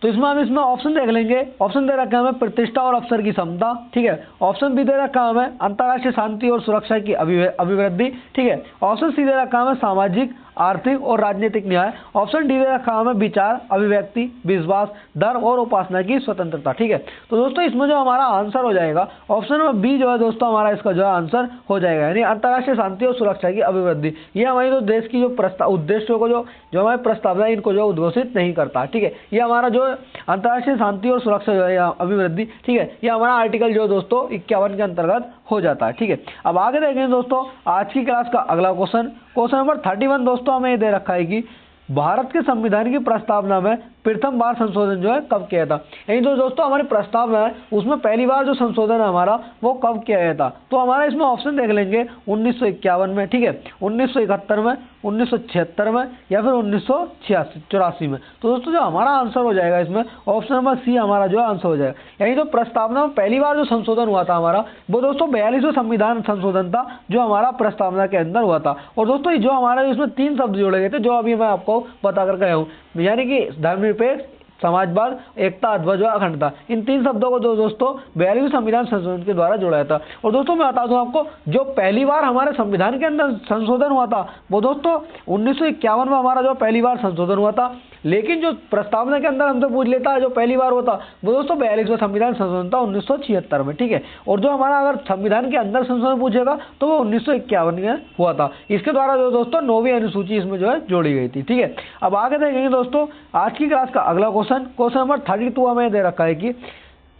तो इसमें हम ऑप्शन देख लेंगे। ऑप्शन दे रखा है हमें प्रतिष्ठा और अवसर की समता, ठीक है। ऑप्शन बी दे रखा है हमें अंतर्राष्ट्रीय शांति और सुरक्षा की अभिवृद्धि, ठीक है। ऑप्शन सी दे रखा है हमें सामाजिक, आर्थिक और राजनीतिक न्याय। ऑप्शन डी दे रखा है हमें विचार, अभिव्यक्ति, विश्वास, धर्म और उपासना की स्वतंत्रता, ठीक है। तो दोस्तों इसमें जो हमारा आंसर हो जाएगा ऑप्शन नंबर बी जो है दोस्तों हमारा इसका जो है आंसर हो जाएगा, यानी अंतर्राष्ट्रीय शांति और सुरक्षा की अभिवृद्धि। ये हमारे जो देश की जो उद्देश्यों को जो हमारे प्रस्तावना इनको जो उद्घोषित नहीं करता, ठीक है। ये हमारा जो अंतर्राष्ट्रीय शांति और सुरक्षा जो है अभिवृद्धि, ठीक है, ये हमारा आर्टिकल जो दोस्तों 51 के अंतर्गत हो जाता है, ठीक है। अब आगे देखेंगे दोस्तों आज की क्लास का अगला क्वेश्चन, क्वेश्चन नंबर 31 दोस्तों हमें दे रखा है कि भारत के संविधान की प्रस्तावना में प्रथम बार संशोधन जो है कब किया था। यानी जो दोस्तों हमारी प्रस्तावना है उसमें पहली बार जो संशोधन है हमारा वो कब किया गया था। तो हमारा इसमें ऑप्शन देख लेंगे 1951 में, ठीक है, 1971 में, 1976 में या फिर 1984 में। तो दोस्तों जो हमारा आंसर हो जाएगा इसमें ऑप्शन नंबर सी हमारा जो आंसर हो जाएगा। यानी जो प्रस्तावना में पहली बार जो संशोधन हुआ था हमारा वो दोस्तों 42वां संविधान संशोधन था जो हमारा प्रस्तावना के अंदर हुआ था। और दोस्तों जो हमारा इसमें 3 शब्द जोड़े गए थे जो अभी मैं आपको बता कर गया हूँ, यानी कि धर्मनिरपेक्ष, समाजवाद, एकता अथवा जो अखंडता, इन 3 शब्दों को दोस्तों 42वें संविधान संशोधन के द्वारा जोड़ा था। और दोस्तों मैं बता दूं आपको जो पहली बार हमारे संविधान के अंदर संशोधन हुआ था वो दोस्तों 1951 में हमारा जो पहली बार संशोधन हुआ था। लेकिन जो प्रस्तावना के अंदर हमसे पूछ लेता है जो पहली बार होता वो दोस्तों 42वां संविधान संशोधन था 1976 में, ठीक है। और जो हमारा अगर संविधान के अंदर संशोधन पूछेगा तो वो 1951 में हुआ था। इसके द्वारा जो दोस्तों 9वीं अनुसूची इसमें जो है जोड़ी गई थी, ठीक है। अब आगे देखेंगे दोस्तों आज की क्लास का अगला क्वेश्चन, क्वेश्चन नंबर 32 हमें दे रखा है कि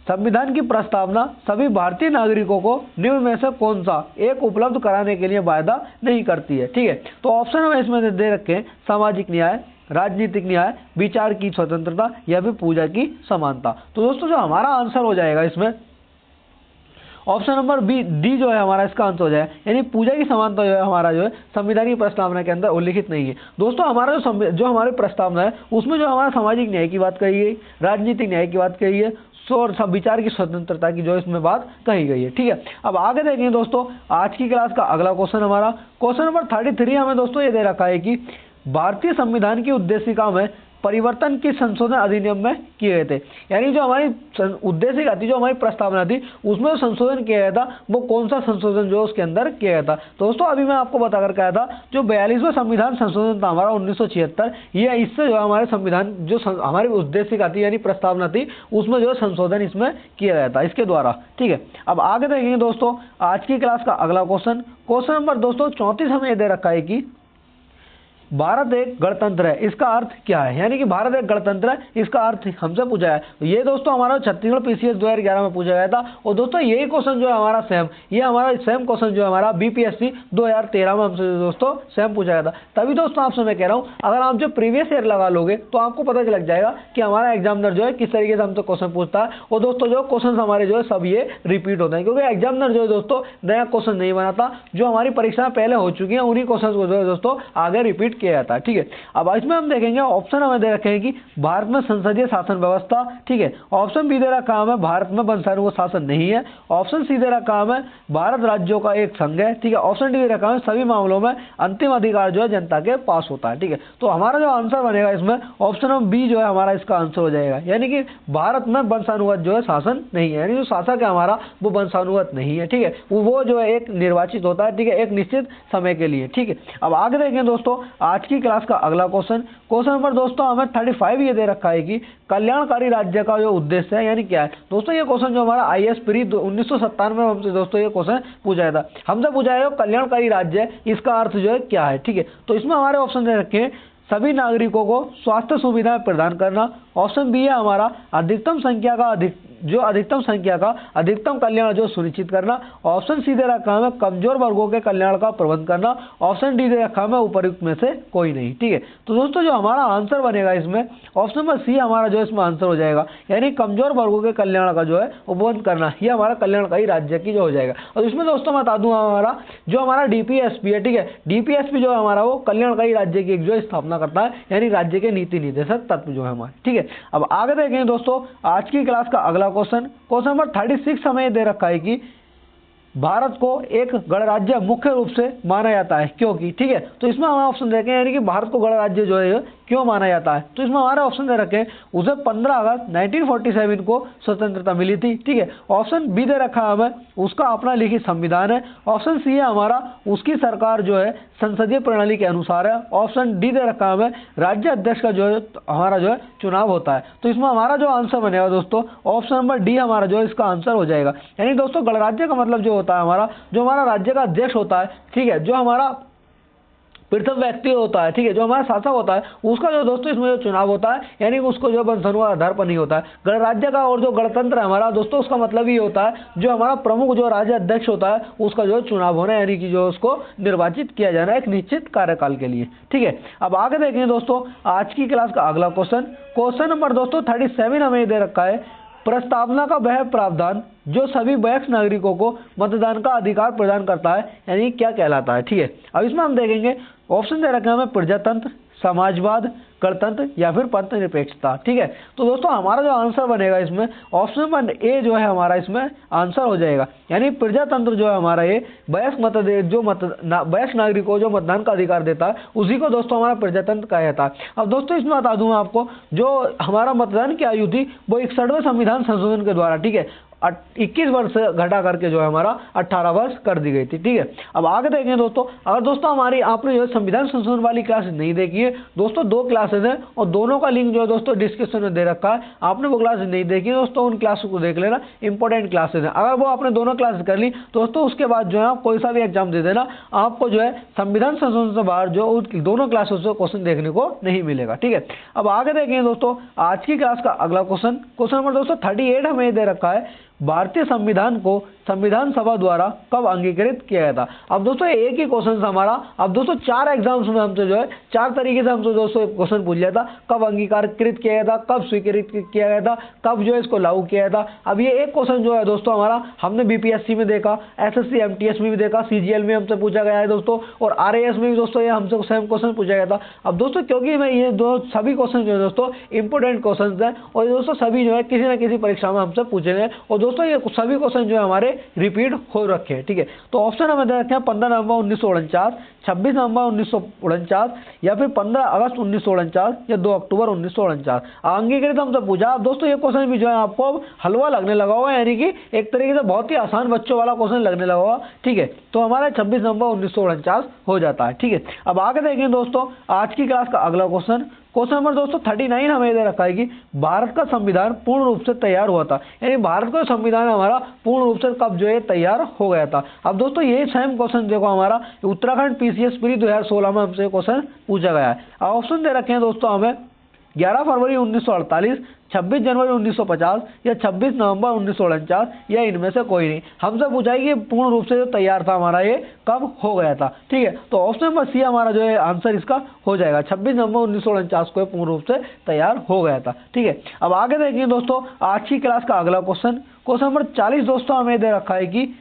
संविधान की प्रस्तावना सभी भारतीय नागरिकों को निम्न में से कौन सा एक उपलब्ध कराने के लिए वायदा नहीं करती है, ठीक है। तो ऑप्शन हमें इसमें दे रखे हैं सामाजिक न्याय, राजनीतिक न्याय, विचार की स्वतंत्रता या फिर पूजा की समानता। तो दोस्तों जो हमारा आंसर हो जाएगा इसमें ऑप्शन नंबर बी डी जो है हमारा इसका आंसर हो जाएगा, यानी पूजा की समानता जो है हमारा जो है संविधान की प्रस्तावना के अंदर उल्लिखित नहीं है। दोस्तों हमारा जो हमारी प्रस्तावना है उसमें जो हमारा सामाजिक न्याय की बात कही गई, राजनीतिक न्याय की बात कही है, सब विचार की स्वतंत्रता की जो इसमें बात कही गई है, ठीक है। अब आगे देखेंगे दोस्तों आज की क्लास का अगला क्वेश्चन हमारा क्वेश्चन नंबर 33 हमें दोस्तों ये दे रखा है कि भारतीय संविधान की उद्देशिका में परिवर्तन की संशोधन अधिनियम में किए गए थे। यानी जो हमारी उद्देशिका थी, जो हमारी प्रस्तावना थी उसमें जो संशोधन किया गया था वो कौन सा संशोधन जो उसके अंदर किया गया था। दोस्तों अभी मैं आपको बताकर कहा था जो 42वां संविधान संशोधन था हमारा 1976, ये इससे जो हमारे संविधान जो हमारी उद्देशिका थी यानी प्रस्तावना थी उसमें जो संशोधन इसमें किया गया था इसके द्वारा, ठीक है। अब आगे देखेंगे दोस्तों आज की क्लास का अगला क्वेश्चन, क्वेश्चन नंबर दोस्तों 34 हमें दे रखा है कि भारत एक गणतंत्र है, इसका अर्थ क्या है। यानी कि भारत एक गणतंत्र है, इसका अर्थ हमसे पूछा है। ये दोस्तों हमारा छत्तीसगढ़ पीसीएस 2011 में पूछा गया था। और दोस्तों यही क्वेश्चन जो है हमारा सेम क्वेश्चन जो है हमारा बीपीएससी 2013 में हमसे दोस्तों सेम पूछा गया था। तभी दोस्तों आपसे मैं कह रहा हूँ अगर आप जो प्रीवियस ईयर लगा लोगे तो आपको पता लग जाएगा कि हमारा एग्जामिनर जो है किस तरीके से हमसे क्वेश्चन पूछता है। और दोस्तों जो क्वेश्चन हमारे जो है सब ये रिपीट होते हैं, क्योंकि एग्जामिनर जो है दोस्तों नया क्वेश्चन नहीं बनाता, जो हमारी परीक्षा पहले हो चुकी है उन्हीं क्वेश्चन को जो है दोस्तों आगे रिपीट किया जाता है, ठीक है। अब इसमें हम देखेंगे ऑप्शन हमें दे रखे हैं कि भारत में संसदीय शासन व्यवस्था, ठीक है। ऑप्शन बी दे रखा है भारत में वंशानुगत शासन नहीं है। ऑप्शन सी दे रखा है भारत राज्यों का एक संघ है, ठीक है। ऑप्शन डी दे रखा है सभी मामलों में अंतिम अधिकार जो है जनता के पास होता है, ठीक है। तो हमारा जो आंसर बनेगा इसमें ऑप्शन नंबर बी जो है हमारा इसका आंसर हो जाएगा, यानी कि भारत में वंशानुगत जो है शासन नहीं है, यानी जो शासक है हमारा वो वंशानुगत नहीं है, ठीक है। वो जो है एक निर्वाचित होता है, ठीक है, एक निश्चित समय के लिए, ठीक है। अब आगे देखेंगे दोस्तों आज की क्लास का अगला क्वेश्चन, क्वेश्चन नंबर दोस्तों हमें 35 ये दे रखा है कि कल्याणकारी राज्य का जो उद्देश्य है यानी क्या है। दोस्तों ये क्वेश्चन जो हमारा आईएएस प्री 1997 में हमसे दोस्तों ये क्वेश्चन पूछा था, हमसे पूछा है कल्याणकारी राज्य इसका अर्थ जो है क्या है, ठीक है। तो इसमें हमारे ऑप्शन दे रखे हैं सभी नागरिकों को स्वास्थ्य सुविधाएं प्रदान करना। ऑप्शन बी है हमारा अधिकतम संख्या का जो अधिकतम संख्या का अधिकतम कल्याण जो सुनिश्चित करना। ऑप्शन सी दे रखा है कमजोर वर्गों के कल्याण का प्रबंध करना। ऑप्शन डी दे रखा है उपयुक्त में से कोई नहीं। ठीक है, तो दोस्तों जो हमारा आंसर बनेगा इसमें ऑप्शन नंबर सी हमारा जो इसमें आंसर हो जाएगा, यानी कमजोर वर्गों के कल्याण का जो है उपबंध करना, ये हमारा कल्याणकारी राज्य की जो हो जाएगा। और इसमें दोस्तों मैं बता दूं हमारा जो हमारा डीपीएसपी है, ठीक है, डीपीएसपी जो है हमारा वो कल्याणकारी राज्य की एक जो स्थापना करता है, यानी राज्य के नीति निर्देशक तत्व जो है हमारे। ठीक है, अब आगे देखेंगे दोस्तों आज की क्लास का अगला क्वेश्चन नंबर 36 हमें दे रखा है कि भारत को एक गणराज्य मुख्य रूप से माना जाता है क्योंकि। ठीक है, तो इसमें हमें ऑप्शन देखें, यानी कि भारत को गणराज्य जो है क्यों माना जाता है, तो इसमें हमारे ऑप्शन दे रखे हैं उसे 15 अगस्त 1947 को स्वतंत्रता मिली थी। ठीक है, ऑप्शन बी दे रखा है हमें उसका अपना लिखित संविधान है। ऑप्शन सी है हमारा उसकी सरकार जो है संसदीय प्रणाली के अनुसार है। ऑप्शन डी दे रखा है हमें राज्य अध्यक्ष का जो है हमारा जो है चुनाव होता है। तो इसमें हमारा जो आंसर बनेगा दोस्तों ऑप्शन नंबर डी हमारा जो है इसका आंसर हो जाएगा। यानी दोस्तों गणराज्य का मतलब जो होता है हमारा जो हमारा राज्य का अध्यक्ष होता है, ठीक है, जो हमारा प्रथम व्यक्ति होता है, ठीक है, जो हमारा शासक होता है उसका जो दोस्तों इसमें जो चुनाव होता है, यानी उसको जो बंधनुआ आधार पर नहीं होता है। गणराज्य का और जो गणतंत्र है हमारा दोस्तों उसका मतलब ये होता है जो हमारा प्रमुख जो राज्य अध्यक्ष होता है उसका जो चुनाव होना, यानी कि जो उसको निर्वाचित किया जाना है एक निश्चित कार्यकाल के लिए। ठीक है, अब आगे देखेंगे दोस्तों आज की क्लास का अगला क्वेश्चन नंबर दोस्तों 37 हमें दे रखा है प्रस्तावना का वह प्रावधान जो सभी वयस्क नागरिकों को मतदान का अधिकार प्रदान करता है, यानी क्या कहलाता है। ठीक है, अब इसमें हम देखेंगे ऑप्शन दे रखे हैं हमें प्रजातंत्र, समाजवाद, गणतंत्र या फिर पंथ निरपेक्षता। ठीक है, तो दोस्तों हमारा जो आंसर बनेगा इसमें ऑप्शन नंबर ए जो है हमारा इसमें आंसर हो जाएगा। यानी प्रजातंत्र जो है हमारा ये वयस्क नागरिकों को जो मतदान का अधिकार देता है उसी को दोस्तों हमारा प्रजातंत्र कहा जाता है। अब दोस्तों इसमें बता दूं आपको जो हमारा मतदान की आयु थी वो 61वें संविधान संशोधन के द्वारा, ठीक है, 21 वर्ष से घटा करके जो है हमारा 18 वर्ष कर दी गई थी। ठीक है, अब आगे देखें दोस्तों, अगर दोस्तों हमारी आपने जो संविधान संशोधन वाली क्लास नहीं देखी है दोस्तों, 2 क्लासेज हैं और दोनों का लिंक जो है दोस्तों डिस्क्रिप्शन में दे रखा है। आपने वो क्लास नहीं देखी है दोस्तों, उन क्लासों को देख लेना, इंपॉर्टेंट क्लासेज है। अगर वो आपने दोनों क्लास कर ली दोस्तों उसके बाद जो है आप कोई सा भी एग्जाम दे देना, आपको जो है संविधान संशोधन से बाहर जो दोनों क्लासों से क्वेश्चन देखने को नहीं मिलेगा। ठीक है, अब आगे देखें दोस्तों आज की क्लास का अगला क्वेश्चन नंबर दोस्तों 38 हमें दे रखा है भारतीय संविधान को संविधान सभा द्वारा कब अंगीकृत किया गया था। अब दोस्तों एक ही क्वेश्चन हमारा, अब दोस्तों 4 एग्जाम्स में हमसे जो है 4 तरीके से हमसे दोस्तों क्वेश्चन पूछ लिया था, कब अंगीकृत किया गया था, कब स्वीकृत किया गया था, कब जो है इसको लागू किया गया था। अब ये एक क्वेश्चन जो है दोस्तों हमारा हमने बीपीएससी में देखा, एसएससी एमटीएस में भी देखा, सीजीएल में हमसे पूछा गया है दोस्तों, और आरएएस में भी दोस्तों ये हमसे सेम क्वेश्चन पूछा गया था। अब दोस्तों क्योंकि मैं ये सभी क्वेश्चन जो है दोस्तों इंपोर्टेंट क्वेश्चन है और दोस्तों सभी जो है किसी न किसी परीक्षा में हमसे पूछे गए और दोस्तों ये सभी क्वेश्चन जो है हमारे रिपीट हो रखे हैं। ठीक है, तो ऑप्शन हमें दे रखे हैं 15 नवंबर 1949, 26 नवंबर 1949 या फिर 15 अगस्त 1949 या 2 अक्टूबर 1949। अंगीकृत हमसे पूछा। दोस्तों ये क्वेश्चन भी जो है आपको हलवा लगने लगा हुआ, यानी कि एक तरीके से बहुत ही आसान बच्चों वाला क्वेश्चन लगने लगा हुआ। ठीक है, तो हमारा 26 नवंबर 1949 हो जाता है। ठीक है, अब आगे देखें दोस्तों आज की क्लास का अगला क्वेश्चन नंबर दोस्तों 39 हमें दे रखा है कि भारत का संविधान पूर्ण रूप से तैयार हुआ था, यानी भारत का संविधान हमारा पूर्ण रूप से कब जो है तैयार हो गया था। अब दोस्तों ये सेम क्वेश्चन देखो हमारा उत्तराखंड पीसीएस प्री 2016 में हमसे क्वेश्चन पूछा गया है। ऑप्शन दे रखे हैं दोस्तों हमें 11 फरवरी 1948, 26 जनवरी 1950 या 26 नवंबर 1949 या इनमें से कोई नहीं। हमसे पूछा है कि पूर्ण रूप से जो तैयार था हमारा ये कब हो गया था। ठीक है, तो ऑप्शन नंबर सी हमारा जो है आंसर इसका हो जाएगा, 26 नवंबर 1949 को पूर्ण रूप से तैयार हो गया था। ठीक है, अब आगे देखिए दोस्तों आज की क्लास का अगला क्वेश्चन नंबर 40 दोस्तों हमें दे रखा है कि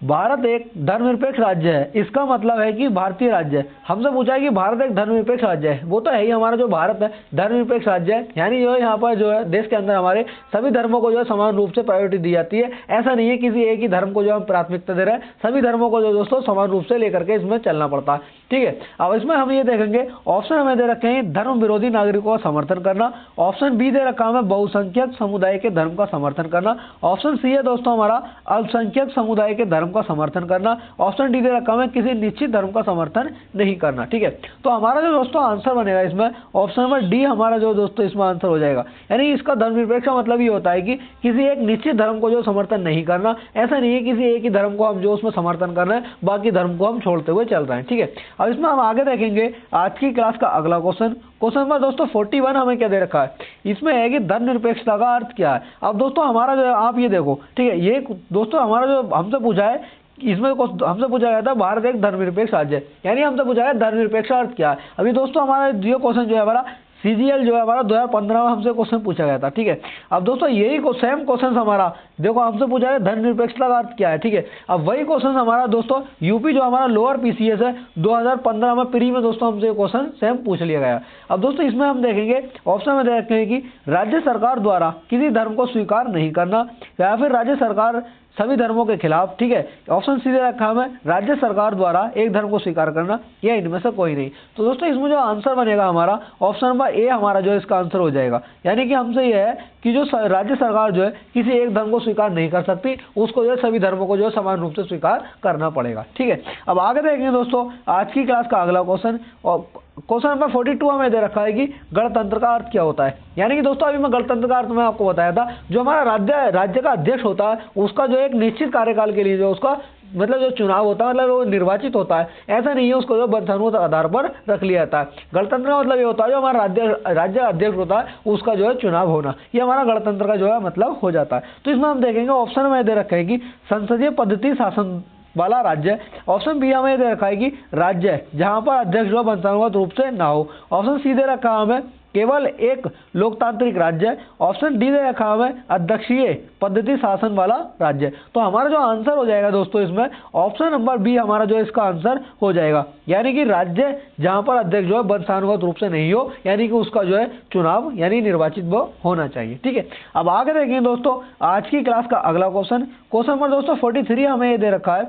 भारत एक धर्मनिरपेक्ष राज्य है, इसका मतलब है कि भारतीय राज्य है। हमसे पूछा है कि भारत एक धर्मनिरपेक्ष राज्य है, वो तो है ही, हमारा जो भारत है धर्मनिरपेक्ष राज्य है, यानी जो है यहाँ पर जो है देश के अंदर हमारे सभी धर्मों को जो है समान रूप से प्रायोरिटी दी जाती है। ऐसा नहीं है किसी एक ही धर्म को जो हम प्राथमिकता दे रहे हैं, सभी धर्मों को जो दोस्तों समान रूप से लेकर के इसमें चलना पड़ता है। ठीक है, अब इसमें हम ये देखेंगे ऑप्शन हमें दे रखे हैं धर्म विरोधी नागरिकों का समर्थन करना, ऑप्शन बी दे रखा हमें बहुसंख्यक समुदाय के धर्म का समर्थन करना, ऑप्शन सी है दोस्तों हमारा अल्पसंख्यक समुदाय के धर्म का समर्थन करना, ऑप्शन डी दे रखा हमें किसी निश्चित धर्म का समर्थन नहीं करना। ठीक है, तो हमारा जो दोस्तों आंसर बनेगा इसमें ऑप्शन नंबर डी हमारा जो दोस्तों इसमें आंसर हो जाएगा। यानी इसका धर्मनिरपेक्ष का मतलब ये होता है कि किसी एक निश्चित धर्म को जो समर्थन नहीं करना, ऐसा नहीं है किसी एक ही धर्म को हम जो उसमें समर्थन कर रहे हैं बाकी धर्म को हम छोड़ते हुए चल रहे हैं। ठीक है, अब इसमें हम आगे देखेंगे आज की क्लास का अगला क्वेश्चन नंबर दोस्तों 41 हमें क्या दे रखा है इसमें है कि धर्मनिरपेक्षता का अर्थ क्या है। अब दोस्तों हमारा जो है आप ये देखो, ठीक है, ये दोस्तों हमारा जो हमसे पूछा है, इसमें हमसे पूछा गया था भारत एक धर्मनिरपेक्ष राज्य है, यानी हमसे पूछा है धर्मनिरपेक्ष अर्थ क्या है। अभी दोस्तों हमारा ये क्वेश्चन जो है हमारा CGL जो है हमारा 2015 में हमसे क्वेश्चन पूछा गया था, ठीक है। अब दोस्तों यही सेम क्वेश्चन हमारा देखो हमसे पूछा है धर्मनिरपेक्षता का अर्थ क्या है, ठीक है। अब वही क्वेश्चन हमारा दोस्तों यूपी जो हमारा लोअर PCS है 2015 में प्री में दोस्तों हमसे क्वेश्चन सेम पूछ लिया गया। अब दोस्तों इसमें हम देखेंगे ऑप्शन में देखते हैं कि राज्य सरकार द्वारा किसी धर्म को स्वीकार नहीं करना, या फिर राज्य सरकार सभी धर्मों के खिलाफ, ठीक है। ऑप्शन सीधे रखा है राज्य सरकार द्वारा एक धर्म को स्वीकार करना, या इनमें से कोई नहीं। तो दोस्तों इसमें जो आंसर बनेगा हमारा ऑप्शन नंबर ए हमारा जो है इसका आंसर हो जाएगा। यानी कि हमसे यह है कि जो राज्य सरकार जो है किसी एक धर्म को स्वीकार नहीं कर सकती, उसको जो है सभी धर्मों को जो है समान रूप से स्वीकार करना पड़ेगा, ठीक है। अब आगे देखेंगे दोस्तों आज की क्लास का अगला क्वेश्चन, और क्वेश्चन नंबर 42 हमें दे रखा है कि गणतंत्र का अर्थ क्या होता है। यानी कि दोस्तों अभी मैं गणतंत्र का अर्थ मैं आपको बताया था, जो हमारा राज्य का अध्यक्ष होता है उसका जो एक निश्चित कार्यकाल के लिए जो उसका मतलब जो चुनाव होता है, मतलब वो निर्वाचित होता है, ऐसा नहीं है उसको जो धर्म के आधार पर रख लिया जाता है। गणतंत्र का मतलब ये होता है जो हमारा राज्य अध्यक्ष होता है उसका जो है चुनाव होना, ये हमारा गणतंत्र का जो है मतलब हो जाता है। तो इसमें हम देखेंगे ऑप्शन में दे रखे हैं कि संसदीय पद्धति शासन वाला राज्य। ऑप्शन बी हमें दे रखा है कि राज्य जहां पर अध्यक्ष जो वंशानुगत रूप से ना हो। ऑप्शन सी दे रखा है हमें केवल एक लोकतांत्रिक राज्य। ऑप्शन डी दे रखा है हमें अध्यक्षीय पद्धति शासन वाला राज्य। तो हमारा जो आंसर हो जाएगा दोस्तों इसमें ऑप्शन नंबर बी हमारा जो इसका आंसर हो जाएगा, यानी कि राज्य जहां पर अध्यक्ष जो है वंशानुगत रूप से नहीं हो, यानी कि उसका जो है चुनाव यानी निर्वाचित वो होना चाहिए, ठीक है। अब आगे देखेंगे दोस्तों आज की क्लास का अगला क्वेश्चन नंबर दोस्तों 43 हमें ये दे रखा है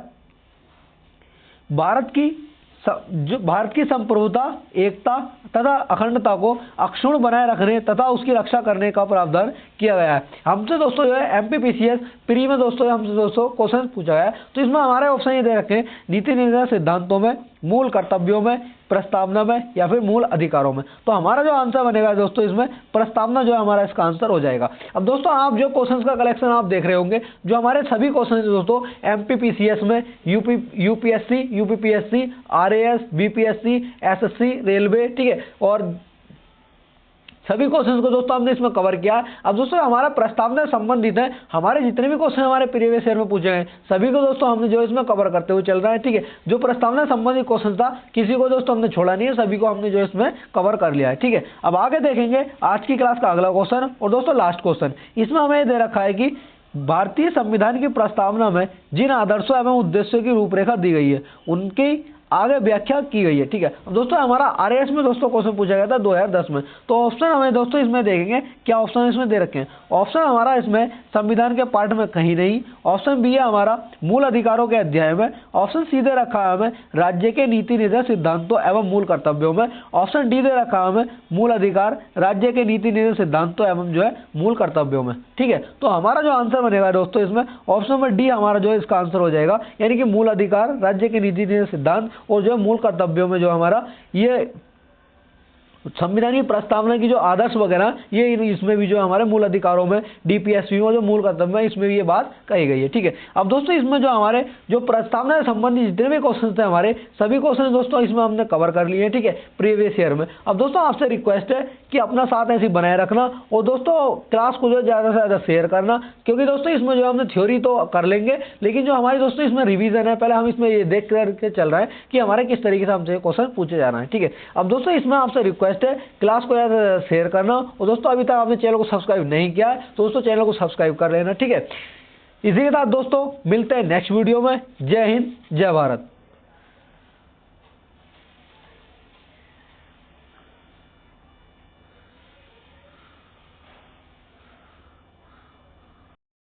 भारत की संप्रभुता, एकता तथा अखंडता को अक्षुण्ण बनाए रखने तथा उसकी रक्षा करने का प्रावधान किया गया है। हमसे दोस्तों जो है MPPCS प्री में दोस्तों हमसे दोस्तों क्वेश्चन पूछा गया है। तो इसमें हमारे ऑप्शन ये दे रखे हैं नीति निर्देश सिद्धांतों में, मूल कर्तव्यों में, प्रस्तावना में, या फिर मूल अधिकारों में। तो हमारा जो आंसर बनेगा दोस्तों इसमें प्रस्तावना जो है हमारा इसका आंसर हो जाएगा। अब दोस्तों आप जो क्वेश्चंस का कलेक्शन आप देख रहे होंगे, जो हमारे सभी क्वेश्चन दोस्तों MPPCS में UPSC, UPPSC, RAS, BPSC, SSC, railway, ठीक है, और सभी क्वेश्चंस को दोस्तों हमने इसमें कवर किया। अब दोस्तों हमारा प्रस्तावना से संबंधित है, हमारे जितने भी क्वेश्चन हमारे प्रीवियस ईयर में पूछे गए सभी को दोस्तों हमने जो इसमें कवर करते हुए चल रहा है, ठीक है। जो प्रस्तावना से संबंधित क्वेश्चन था किसी को दोस्तों हमने छोड़ा नहीं है, सभी को हमने जो इसमें कवर कर लिया है, ठीक है। अब आगे देखेंगे आज की क्लास का अगला क्वेश्चन, और दोस्तों लास्ट क्वेश्चन। इसमें हमें दे रखा है कि भारतीय संविधान की प्रस्तावना में जिन आदर्शों एवं उद्देश्यों की रूपरेखा दी गई है उनकी आगे व्याख्या की गई है, ठीक है। अब दोस्तों हमारा RAS में दोस्तों क्वेश्चन पूछा गया था 2010 में। तो ऑप्शन हमें दोस्तों इसमें देखेंगे क्या ऑप्शन इसमें दे रखे हैं। ऑप्शन हमारा इसमें संविधान के पार्ट में कहीं नहीं। ऑप्शन बी है हमारा मूल अधिकारों के अध्याय में। ऑप्शन सी दे रखा है हमें राज्य के नीति निर्देश सिद्धांतों एवं मूल कर्तव्यों में। ऑप्शन डी दे रखा है हमें मूल अधिकार राज्य के नीति निर्देश सिद्धांतों एवं जो है मूल कर्तव्यों में, ठीक है। तो हमारा जो आंसर बनेगा दोस्तों इसमें ऑप्शन नंबर डी हमारा जो है इसका आंसर हो जाएगा, यानी कि मूल अधिकार राज्य के नीति निर्देश सिद्धांत और जो मूल कर्तव्यों में जो हमारा ये संविधान की प्रस्तावना की जो आदर्श वगैरह ये इसमें भी जो हमारे मूल अधिकारों में DPSP में जो मूल कर्तव्य है इसमें भी ये बात कही गई है, ठीक है। अब दोस्तों इसमें जो हमारे जो प्रस्तावना से संबंधित जितने भी क्वेश्चन थे हमारे सभी क्वेश्चन दोस्तों इसमें हमने कवर कर लिए हैं, ठीक है, प्रीवियस ईयर में। अब दोस्तों आपसे रिक्वेस्ट है कि अपना साथ ऐसे बनाए रखना, और दोस्तों क्लास को जो ज़्यादा से ज़्यादा शेयर करना, क्योंकि दोस्तों इसमें जो हमने थ्योरी तो कर लेंगे लेकिन जो हमारी दोस्तों इसमें रिवीजन है पहले हम इसमें ये देख करके चल रहा है कि हमारे किस तरीके से हमसे क्वेश्चन पूछे जा रहे हैं, ठीक है। अब दोस्तों इसमें आपसे रिक्वेस्ट है क्लास को यार शेयर करना, और दोस्तों अभी तक आपने चैनल को सब्सक्राइब नहीं किया है तो दोस्तों चैनल को सब्सक्राइब कर लेना, ठीक है। इसी के साथ दोस्तों मिलते हैं नेक्स्ट वीडियो में। जय हिंद, जय भारत।